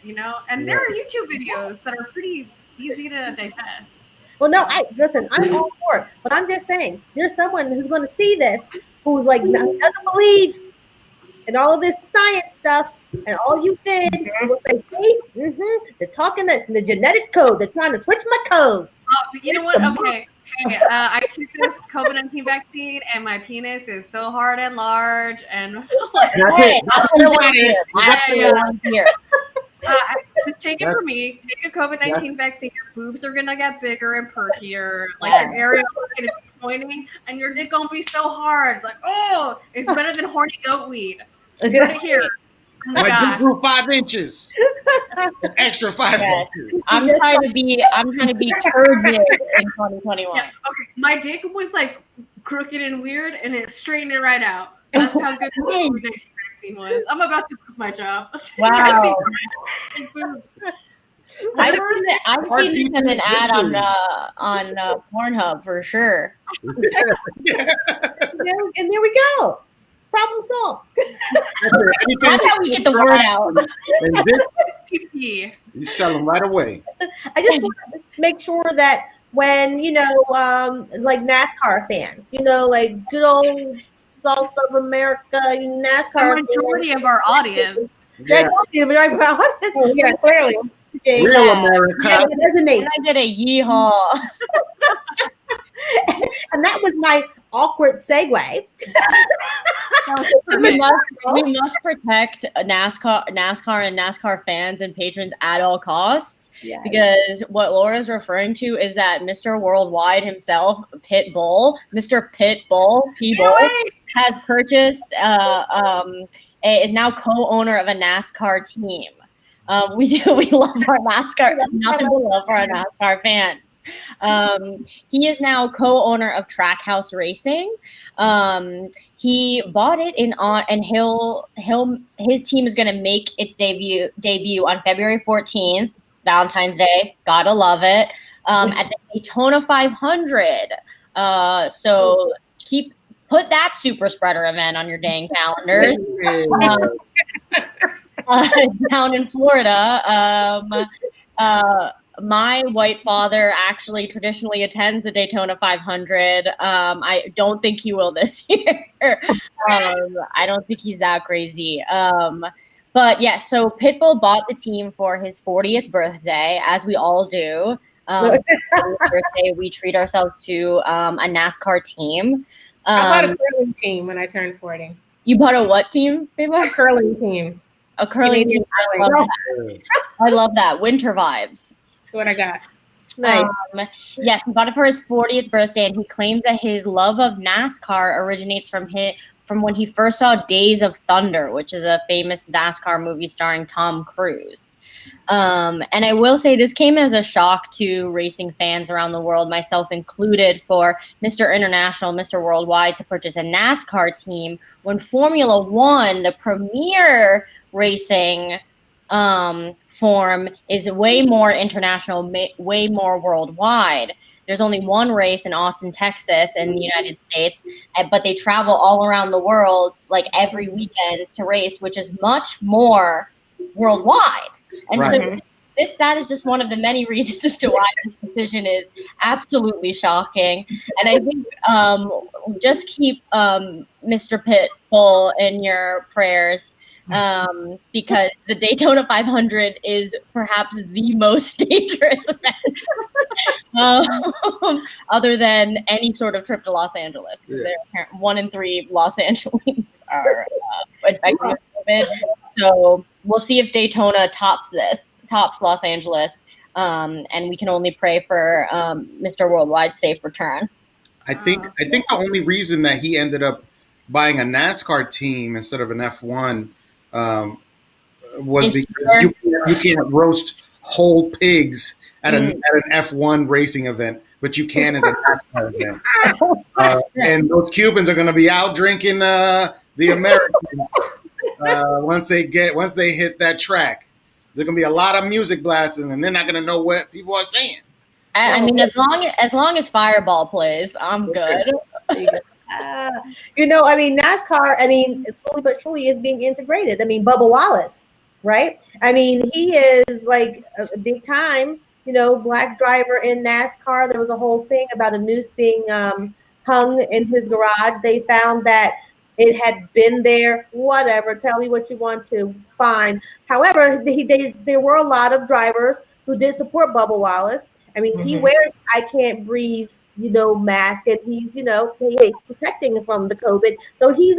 And there are YouTube videos that are pretty easy to digest. Well, no, I'm all for it, but I'm just saying, there's someone who's going to see this who's like doesn't believe in all of this science stuff, and all you did was say, "Hey, they're talking the genetic code. They're trying to switch my code." But you know what? Okay. Hey, I took this COVID-19 vaccine, and my penis is so hard and large, and just take it from me. Take a COVID-19 vaccine. Your boobs are gonna get bigger and perkier. Like your areola is gonna be pointing, and your dick gonna be so hard. Like, oh, it's better than horny goat weed. Right here. My dick grew 5 inches. An extra 5 inches. I'm trying to be turgid in 2021. Yeah, okay. My dick was like crooked and weird, and it straightened it right out. That's how good the COVID-19 vaccine was. I'm about to lose my job. Wow. I've seen this in an ad on Pornhub for sure. And there we go. Problem solved. That's how we get the word out. You sell them right away. I just want to make sure that when, like NASCAR fans, like good old South of America NASCAR. The majority of our audience. Yeah, clearly. Real America. It resonates. I did a yeehaw. And that was my awkward segue. we must protect NASCAR and NASCAR fans and patrons at all costs. Yeah. Because what Laura's referring to is that Mr. Worldwide himself, Mr. Pitbull, has purchased is now co-owner of a NASCAR team. We love our NASCAR. Nothing but love for our NASCAR fans. He is now co-owner of Trackhouse Racing. He bought it and his team is going to make its debut on February 14th, Valentine's Day. Gotta love it. At the Daytona 500. So put that super spreader event on your dang calendars. Down in Florida. my white father actually traditionally attends the Daytona 500. I don't think he will this year. I don't think he's that crazy. But yeah, so Pitbull bought the team for his 40th birthday, as we all do. Birthday, we treat ourselves to a NASCAR team. I bought a curling team when I turned 40. You bought a what team, Pitbull? A curling team. A curling team. I love that. I love that. Winter vibes. That's what I got. Nice. Yes, he bought it for his 40th birthday, and he claims that his love of NASCAR originates from when he first saw Days of Thunder, which is a famous NASCAR movie starring Tom Cruise. And I will say this came as a shock to racing fans around the world, myself included, for Mr. International, Mr. Worldwide to purchase a NASCAR team when Formula One, the premier racing form, is way more international, way more worldwide. There's only one race in Austin, Texas, in the United States, but they travel all around the world like every weekend to race, which is much more worldwide. And so that is just one of the many reasons as to why this decision is absolutely shocking. And I think just keep Mr. Pitbull in your prayers, because the Daytona 500 is perhaps the most dangerous event, other than any sort of trip to Los Angeles, because 1 in 3 Los Angeles are infected with COVID. So we'll see if Daytona tops Los Angeles, and we can only pray for Mr. Worldwide's safe return. I think the only reason that he ended up buying a NASCAR team instead of an F1 was because you can't roast whole pigs at an F1 racing event, but you can at a NASCAR event. And those Cubans are going to be out drinking the Americans once they hit that track. There's going to be a lot of music blasting, and they're not going to know what people are saying. I mean, as long as Fireball plays, I'm good. I mean, NASCAR, slowly but surely is being integrated. I mean, Bubba Wallace, right? I mean, he is like a big time, black driver in NASCAR. There was a whole thing about a noose being hung in his garage. They found that it had been there, whatever. Tell me what you want to find. However, there were a lot of drivers who did support Bubba Wallace. I mean, he wears I can't breathe, mask, and he's, he's protecting from the COVID. So he's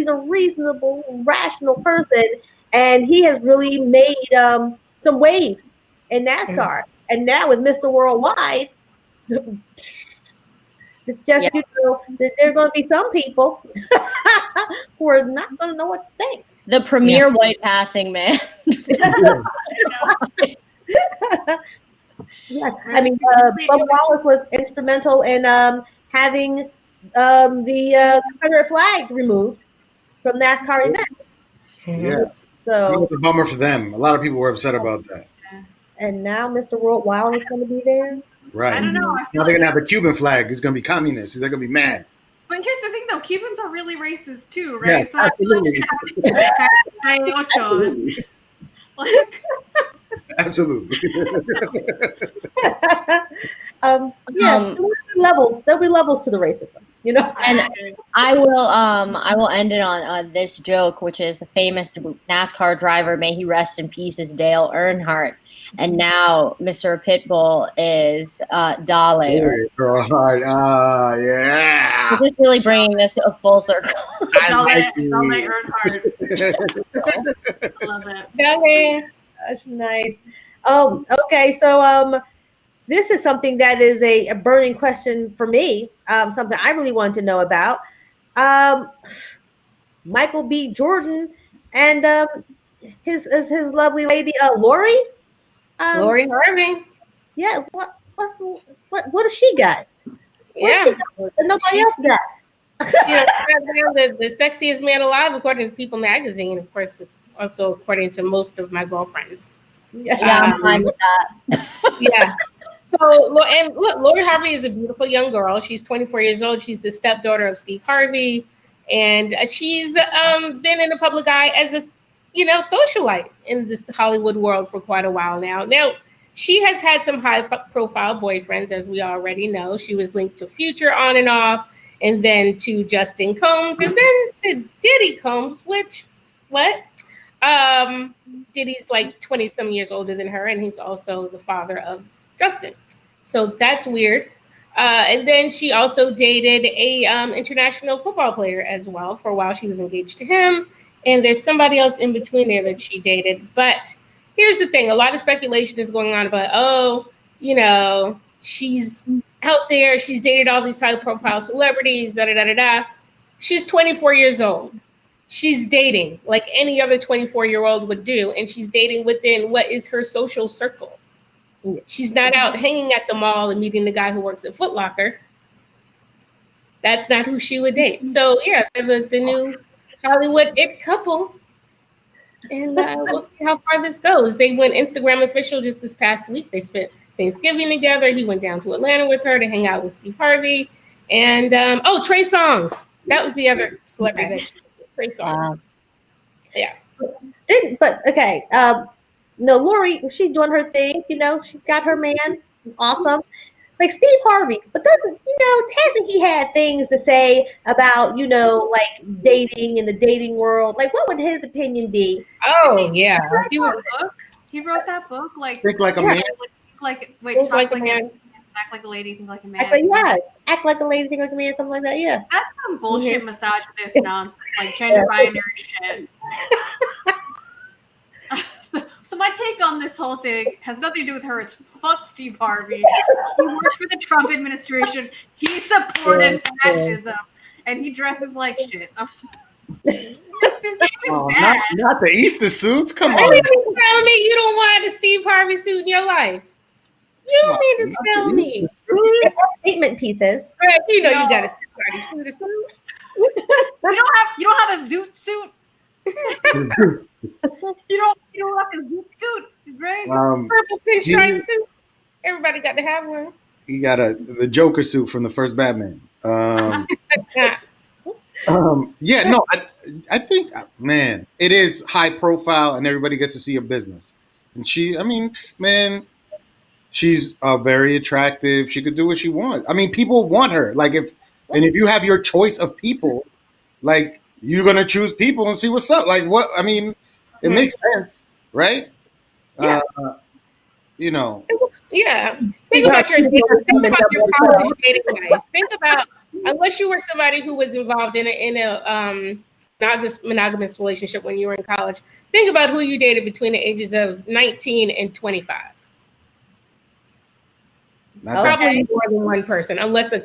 a reasonable, rational person, and he has really made some waves in NASCAR. And now with Mr. Worldwide, it's just, there are going to be some people who are not going to know what to think. The premier white passing man. I mean, Bubba Wallace was instrumental in having the Confederate flag removed from NASCAR events. Yeah. So it was a bummer for them. A lot of people were upset about that. And now Mr. Worldwide is going to be there. Right. I don't know. Now they're going to have a Cuban flag. It's going to be communist. They're going to be mad. But here's the thing, though. Cubans are really racist, too, right? Yes, so absolutely. I feel like Absolutely. Absolutely. So there'll be levels to the racism, And I will end it on this joke, which is a famous NASCAR driver, may he rest in peace, is Dale Earnhardt, and now Mr. Pitbull is Dale Earnhardt. Yeah. We're just really bringing this a full circle. Dale Earnhardt. I love it. Dale. That's nice. Okay. So this is something that is a burning question for me. Something I really want to know about. Michael B. Jordan and his lovely lady Lori. Lori Harvey. Yeah. What does she got? Yeah. Nobody else got. The sexiest man alive, according to People magazine, of course. Also, according to most of my girlfriends. Yeah, I'm fine with that. Yeah. So, look, Lori Harvey is a beautiful young girl. She's 24 years old. She's the stepdaughter of Steve Harvey. And she's been in the public eye as a, socialite in this Hollywood world for quite a while now. Now, she has had some high-profile boyfriends, as we already know. She was linked to Future on and off, and then to Justin Combs, and then to Diddy Combs, which, what? Diddy's like 20-some years older than her, and he's also the father of Justin. So that's weird. And then she also dated a international football player as well. For a while, she was engaged to him. And there's somebody else in between there that she dated. But here's the thing. A lot of speculation is going on about, she's out there. She's dated all these high-profile celebrities, da-da-da-da-da. She's 24 years old. She's dating like any other 24-year-old would do. And she's dating within what is her social circle. She's not out hanging at the mall and meeting the guy who works at Foot Locker. That's not who she would date. So, yeah, they're the new Hollywood it couple. And we'll see how far this goes. They went Instagram official just this past week. They spent Thanksgiving together. He went down to Atlanta with her to hang out with Steve Harvey. And, Trey Songz. That was the other celebrity that she did. Trey Songz. Yeah. No, Lori, she's doing her thing. She got her man. Awesome. Like Steve Harvey, but hasn't he had things to say about, like dating in the dating world? Like, what would his opinion be? Oh, yeah. He wrote that book. Like, think like a man. Talk like a man. Act like a lady, think like a man. Act like a lady, think like a man, something like that. Yeah. That's some bullshit misogynist nonsense, like gender binary shit. So my take on this whole thing has nothing to do with her. It's fuck Steve Harvey. He worked for the Trump administration. He supported fascism, and he dresses like shit. His suit game is bad. Not the Easter suits. Come on. You telling me you don't want a Steve Harvey suit in your life? You don't need to tell me. Statement pieces. Right, you got a Steve Harvey suit or something. You don't have a zoot suit. you don't have a zoot suit, right? Purple pinstripe suit. Everybody got to have one. He got the Joker suit from the first Batman. I think, man, it is high profile and everybody gets to see her business. And she's very attractive. She could do what she wants. I mean, people want her. Like if you have your choice of people, like you're going to choose people and see what's up. Like what, I mean, it makes sense, right? Yeah. Yeah. Think about your college dating life. Think about, unless you were somebody who was involved in a monogamous relationship when you were in college, think about who you dated between the ages of 19 and 25. Probably more than one person, unless you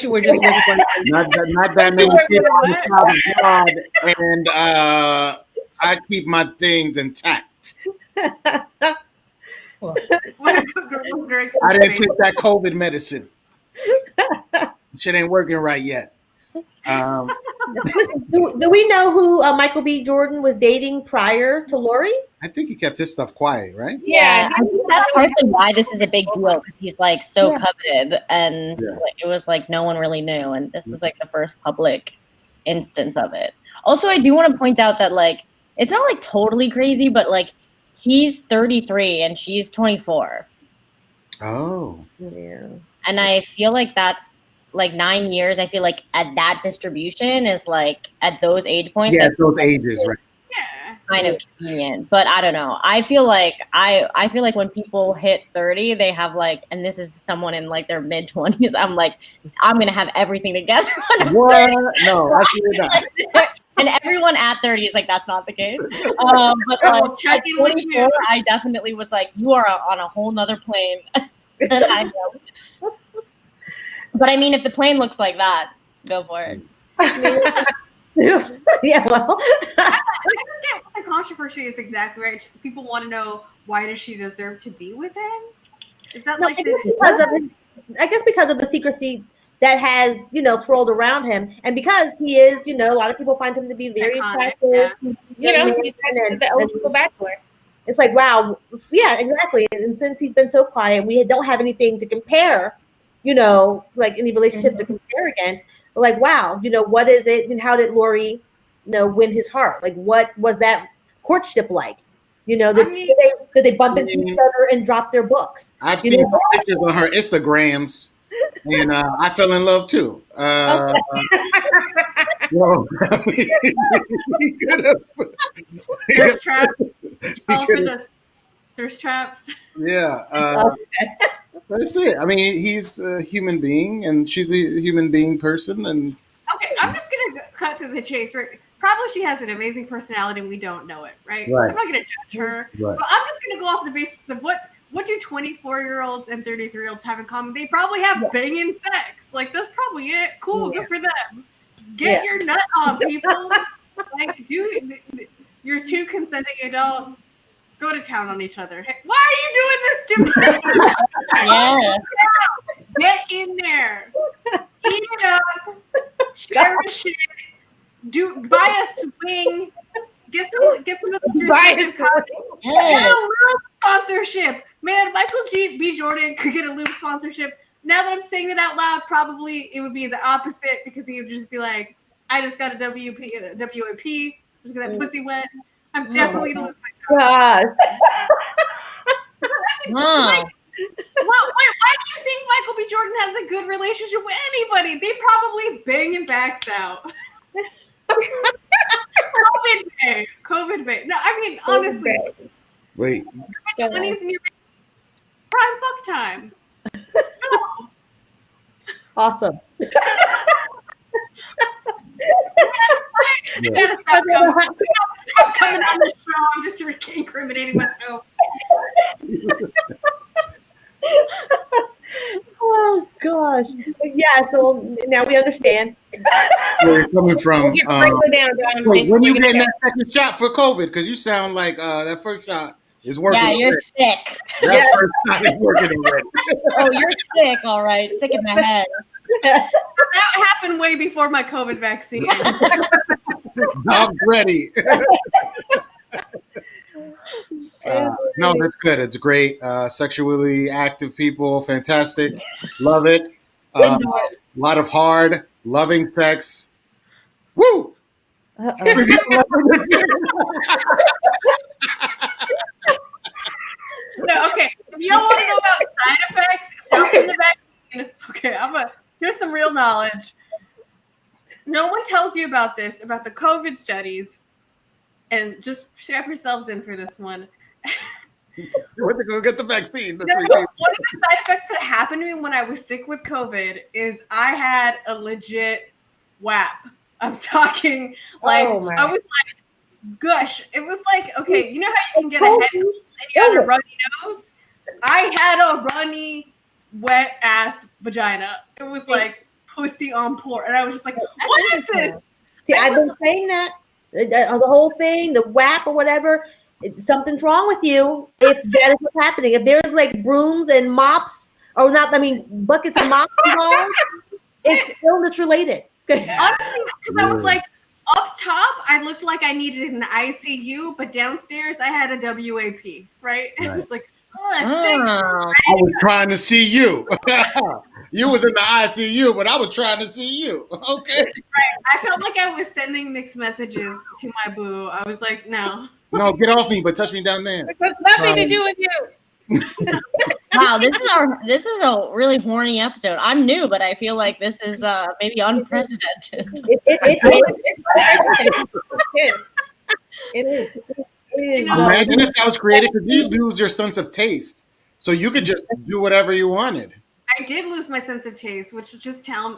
were just with one person. Not that many people on the job, and I keep my things intact. I didn't take that COVID medicine. Shit ain't working right yet. Do we know who Michael B. Jordan was dating prior to Lori? I think he kept his stuff quiet, right? Yeah, I think that's partially why this is a big deal, because he's like so coveted, and it was like no one really knew, and this was like the first public instance of it. Also, I do want to point out that like it's not like totally crazy, but like he's 33 and she's 24. Oh. Yeah. And I feel like that's like 9 years. I feel like at that distribution is like at those age points. Yeah, at those ages, right. Kind of convenient, but I don't know. I feel like when people hit 30, they have like, and this is someone in like their mid 20s. I'm like, I'm gonna have everything together. What? No, actually not. And everyone at 30 is like, that's not the case. But like at 24, I definitely was like, you are on a whole nother plane. And I know. But I mean, if the plane looks like that, go for it. Yeah, well. I don't get what the controversy is exactly, right? Just people want to know, why does she deserve to be with him? Is that like this? I guess because of the secrecy that has, swirled around him. And because he is, a lot of people find him to be very attractive. He's the eligible bachelor. It's like, wow. Yeah, exactly. And since he's been so quiet, we don't have anything to compare, like any relationship to compare against. But like, wow, what is it? And how did Lori, win his heart? Like, what was that courtship like? You know, did they bump into each other and drop their books? I've seen some pictures on her Instagrams, and I fell in love too. Well, he could have. There's traps. There's traps. Yeah. That's it. I mean, he's a human being, and she's a human being person, and okay, I'm just gonna cut to the chase. Right? Probably she has an amazing personality, and we don't know it, right? I'm not gonna judge her, but I'm just gonna go off the basis of what do 24-year-olds and 33-year-olds have in common? They probably have banging sex. Like that's probably it. Cool, good for them. Get your nut on, people. Like, you're two consenting adults. Go to town on each other. Hey, why are you doing this to me? Yeah. Get in there. Eat it up. Cherish it. Buy a swing. Get some of the lube sponsorship. Man, Michael B. Jordan could get a lube sponsorship. Now that I'm saying it out loud, probably it would be the opposite because he would just be like, I just got a WAP. Just get that pussy wet. I'm definitely gonna lose my job. Why do you think Michael B. Jordan has a good relationship with anybody? They probably banging backs out. COVID babe. No, I mean honestly. Wait. Your 20s and your prime fuck time. No. Awesome. I gotta stop coming on the show. I'm just incriminating myself. Oh gosh. Yeah, so now we understand. Where you're coming from. Wait, when you getting that second shot for COVID? Because you sound like that first shot is working. Yeah, you're sick. That first shot is working already. Oh, you're sick, all right. Sick in the head. That happened way before my COVID vaccine. Dog ready. No, that's good. It's great. Sexually active people, fantastic. Love it. A lot of hard, loving sex. Woo! No, okay. If y'all want to know about side effects, stop in the vaccine. Okay, here's some real knowledge. No one tells you about this, about the COVID studies, and just strap yourselves in for this one. Went to go get the vaccine. One of the side effects that happened to me when I was sick with COVID is I had a legit WAP. I'm talking like I was like gush. It was like, okay, you know how you can get a head cold and you got a runny nose? I had a runny, wet ass vagina. It was like pussy on pour, and I was just like, what is this? See, I've been saying that the whole thing, the WAP or whatever. Something's wrong with you if that is what's happening. If there's like brooms and mops, or not, I mean buckets of mops involved, it's illness related. Honestly, because I was like, up top, I looked like I needed an ICU, but downstairs I had a WAP, right? It was like, I was trying to see you. You was in the ICU, but I was trying to see you. Okay. Right. I felt like I was sending mixed messages to my boo. I was like, no. No, get off me, but touch me down there. Nothing to do with you. Wow, this is a really horny episode. I'm new, but I feel like this is maybe unprecedented. It is. Imagine if that was created because you lose your sense of taste, so you could just do whatever you wanted. I did lose my sense of taste, which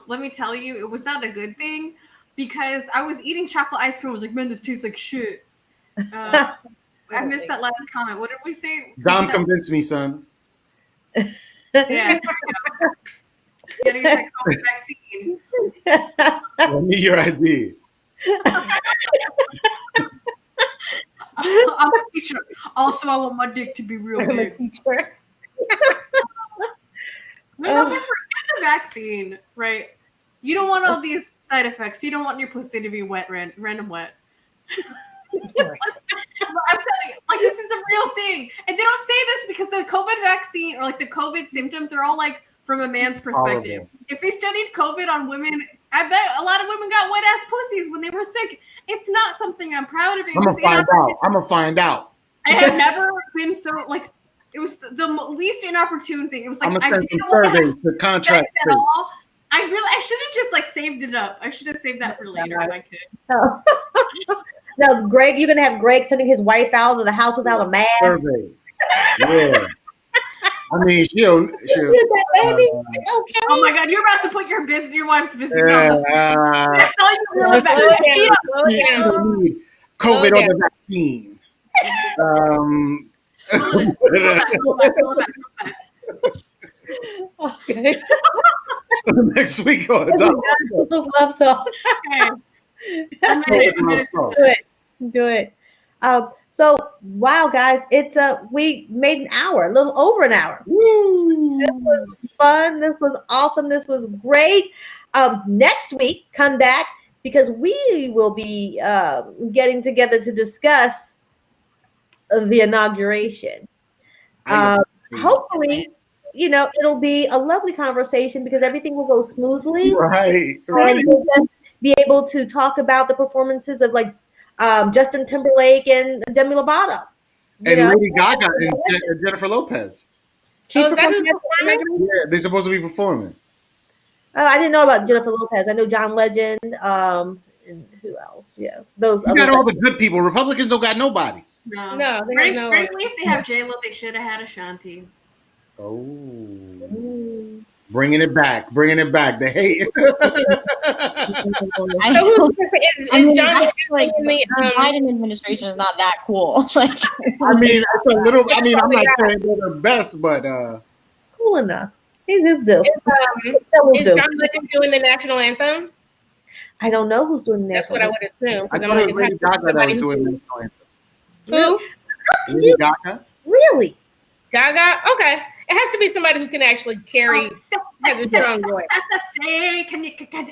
let me tell you, it was not a good thing because I was eating chocolate ice cream. I was like, man, this tastes like shit. I missed that last comment. What did we say? Dom convinced me, son. Yeah. Getting that COVID vaccine. Let me your ID. I'm a teacher. Also, I want my dick to be real big. I'm a teacher. No, but forget the vaccine, right? You don't want all these side effects. You don't want your pussy to be wet, random wet. I'm telling you, like, this is a real thing. And they don't say this because the COVID vaccine or like the COVID symptoms are all like from a man's perspective. If they studied COVID on women, I bet a lot of women got wet ass pussies when they were sick. It's not something I'm proud of. I'm gonna find out. I have never been so like. It was the least inopportune thing. It was like I'm I gonna didn't send some want to have surveys to contract sex at all. I should have just like saved it up. I should have saved that for later if I could. Oh. No, Greg, you're gonna have Greg sending his wife out of the house without a mask. survey. Yeah. I mean, she'll Is that baby? It's okay. Oh my God, you're about to put your wife's business on the screen. That's all you really Slow better. down. need COVID or the vaccine. Hold back. Okay. Next week on Love song. Okay. I'm gonna Do it. So wow, guys, it's we made an hour, a little over an hour. Woo. This was fun. This was awesome. This was great. Next week, come back because we will be getting together to discuss the inauguration. Hopefully, it'll be a lovely conversation because everything will go smoothly. Right. And we'll then be able to talk about the performances of like Justin Timberlake and Demi Lovato. And Lady Gaga and Jennifer Lopez. She's performing? Yeah, they're supposed to be performing. I didn't know about Jennifer Lopez. I know John Legend. And who else? Yeah, those. You got all the good people. Republicans don't got nobody. No, they have frankly, if they have J-Lo, they should have had Ashanti. Oh, bringing it back. The hate. Is John Legend like the Biden administration is not that cool? Like, I mean, it's a little. I mean, I'm not saying they're the best, but it's cool enough. He's his due. Is John Legend doing the national anthem? I don't know who's doing the That's national what anthem. I would assume. I thought it was Lady Gaga that was doing the national anthem. Who? Lady Gaga. Really? Gaga? Okay. It has to be somebody who can actually carry a strong voice.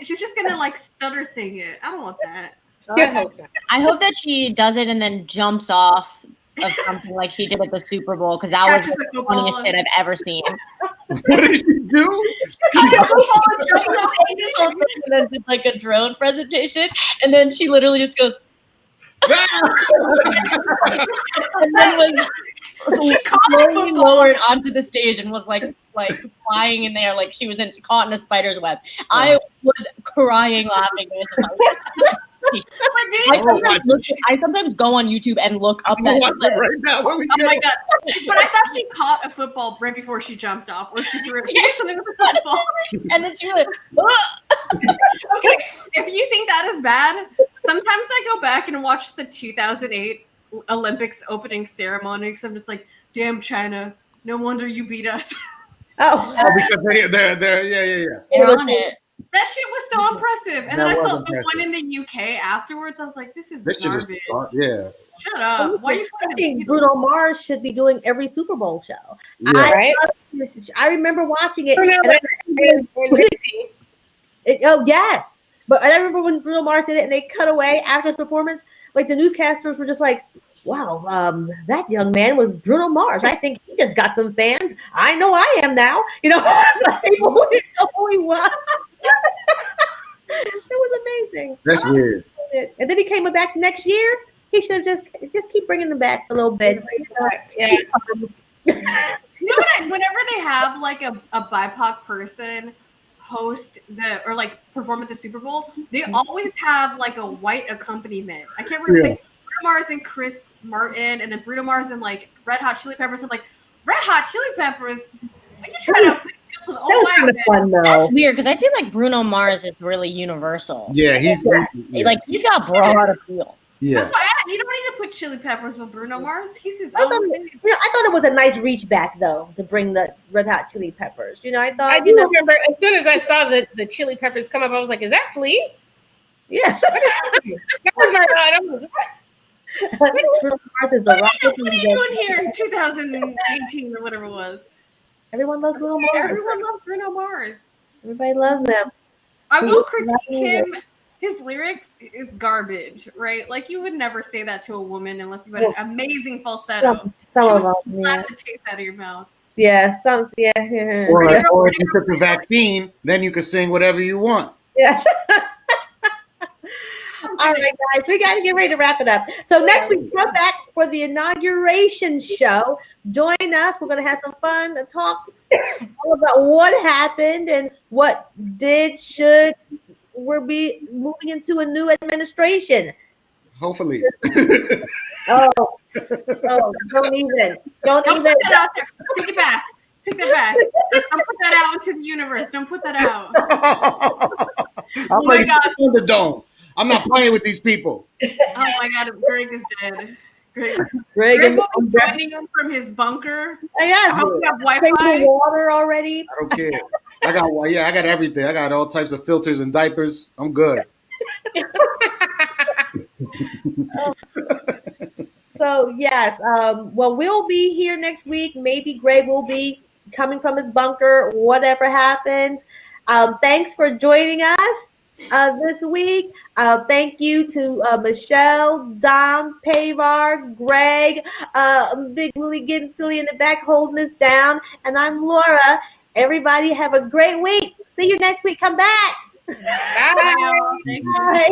She's just gonna like stutter sing it. I don't want that. I hope not. I hope that she does it and then jumps off of something like she did at the Super Bowl because that was the funniest shit I've ever seen. What did she do? And then did like a drone presentation, and then she literally just goes. And then was lowered onto the stage and was like flying in there like she was caught in a spider's web. I was crying laughing. I sometimes go on YouTube and look up that clip. Right now. Oh my God! But I thought she caught a football right before she jumped off, or she threw something with a football. And then she went. Okay, if you think that is bad, sometimes I go back and watch the 2008 Olympics opening ceremony because I'm just like, damn China, no wonder you beat us. Because they're They're on it. That shit was so impressive. And then I saw the one in the UK afterwards. I was like, this is garbage. Yeah. Shut up. Why are you I think Bruno Mars should be doing every Super Bowl show. Yeah. I remember watching it. Oh, yes. But I remember when Bruno Mars did it and they cut away after his performance, like the newscasters were just like, wow, that young man was Bruno Mars. I think he just got some fans. I know I am now. People wouldn't know who he was. It was amazing. That's weird. And then he came back next year. He should have just keep bringing them back a little bit. Yeah. Whenever they have like a BIPOC person host or like perform at the Super Bowl, they always have like a white accompaniment. I can't remember. It's like Bruno Mars and Chris Martin, and then Bruno Mars and like Red Hot Chili Peppers. I'm like, Red Hot Chili Peppers? Are you trying to appeal to the old was kind of fun though. That's weird because I feel like Bruno Mars is really universal. Yeah, he's he's got broad appeal. Yeah. That's why you don't need to put Chili Peppers with Bruno Mars. He's his own thing. I thought it was a nice reach back though to bring the Red Hot Chili Peppers. I thought I do remember as soon as I saw the Chili Peppers come up, I was like, "Is that Flea?" Yes. That was my thought. Bruno Mars is the rock. What are you doing here in 2018 or whatever it was? Everyone loves Bruno Mars. Everyone loves Bruno Mars. Everybody loves him. I will critique him. His lyrics is garbage, right? Like you would never say that to a woman unless you had an amazing falsetto. Some of them, slap the taste out of your mouth. Yeah, Or if you took the vaccine, then you could sing whatever you want. Yes. All right, guys, we got to get ready to wrap it up. So next week, come back for the inauguration show. Join us. We're going to have some fun and talk all about what happened and what should. We'll be moving into a new administration. Hopefully. Oh, don't even. Put that out there. Take it back. Take that back. Don't put that out into the universe. Don't put that out. I'm my God. In the dome. I'm not playing with these people. Oh my God, Greg is dead. Greg will be threatening him from his bunker. Yes. I hope you have Wi-Fi. Water already. I don't care. I got everything. I got all types of filters and diapers. I'm good. So yes, well, we'll be here next week. Maybe Greg will be coming from his bunker. Whatever happens. Thanks for joining us this week. Thank you to Michelle, Dom, Pavar, Greg, Big Willie Ginsley in the back holding us down, and I'm Laura. Everybody have a great week. See you next week. Come back. Bye. Bye.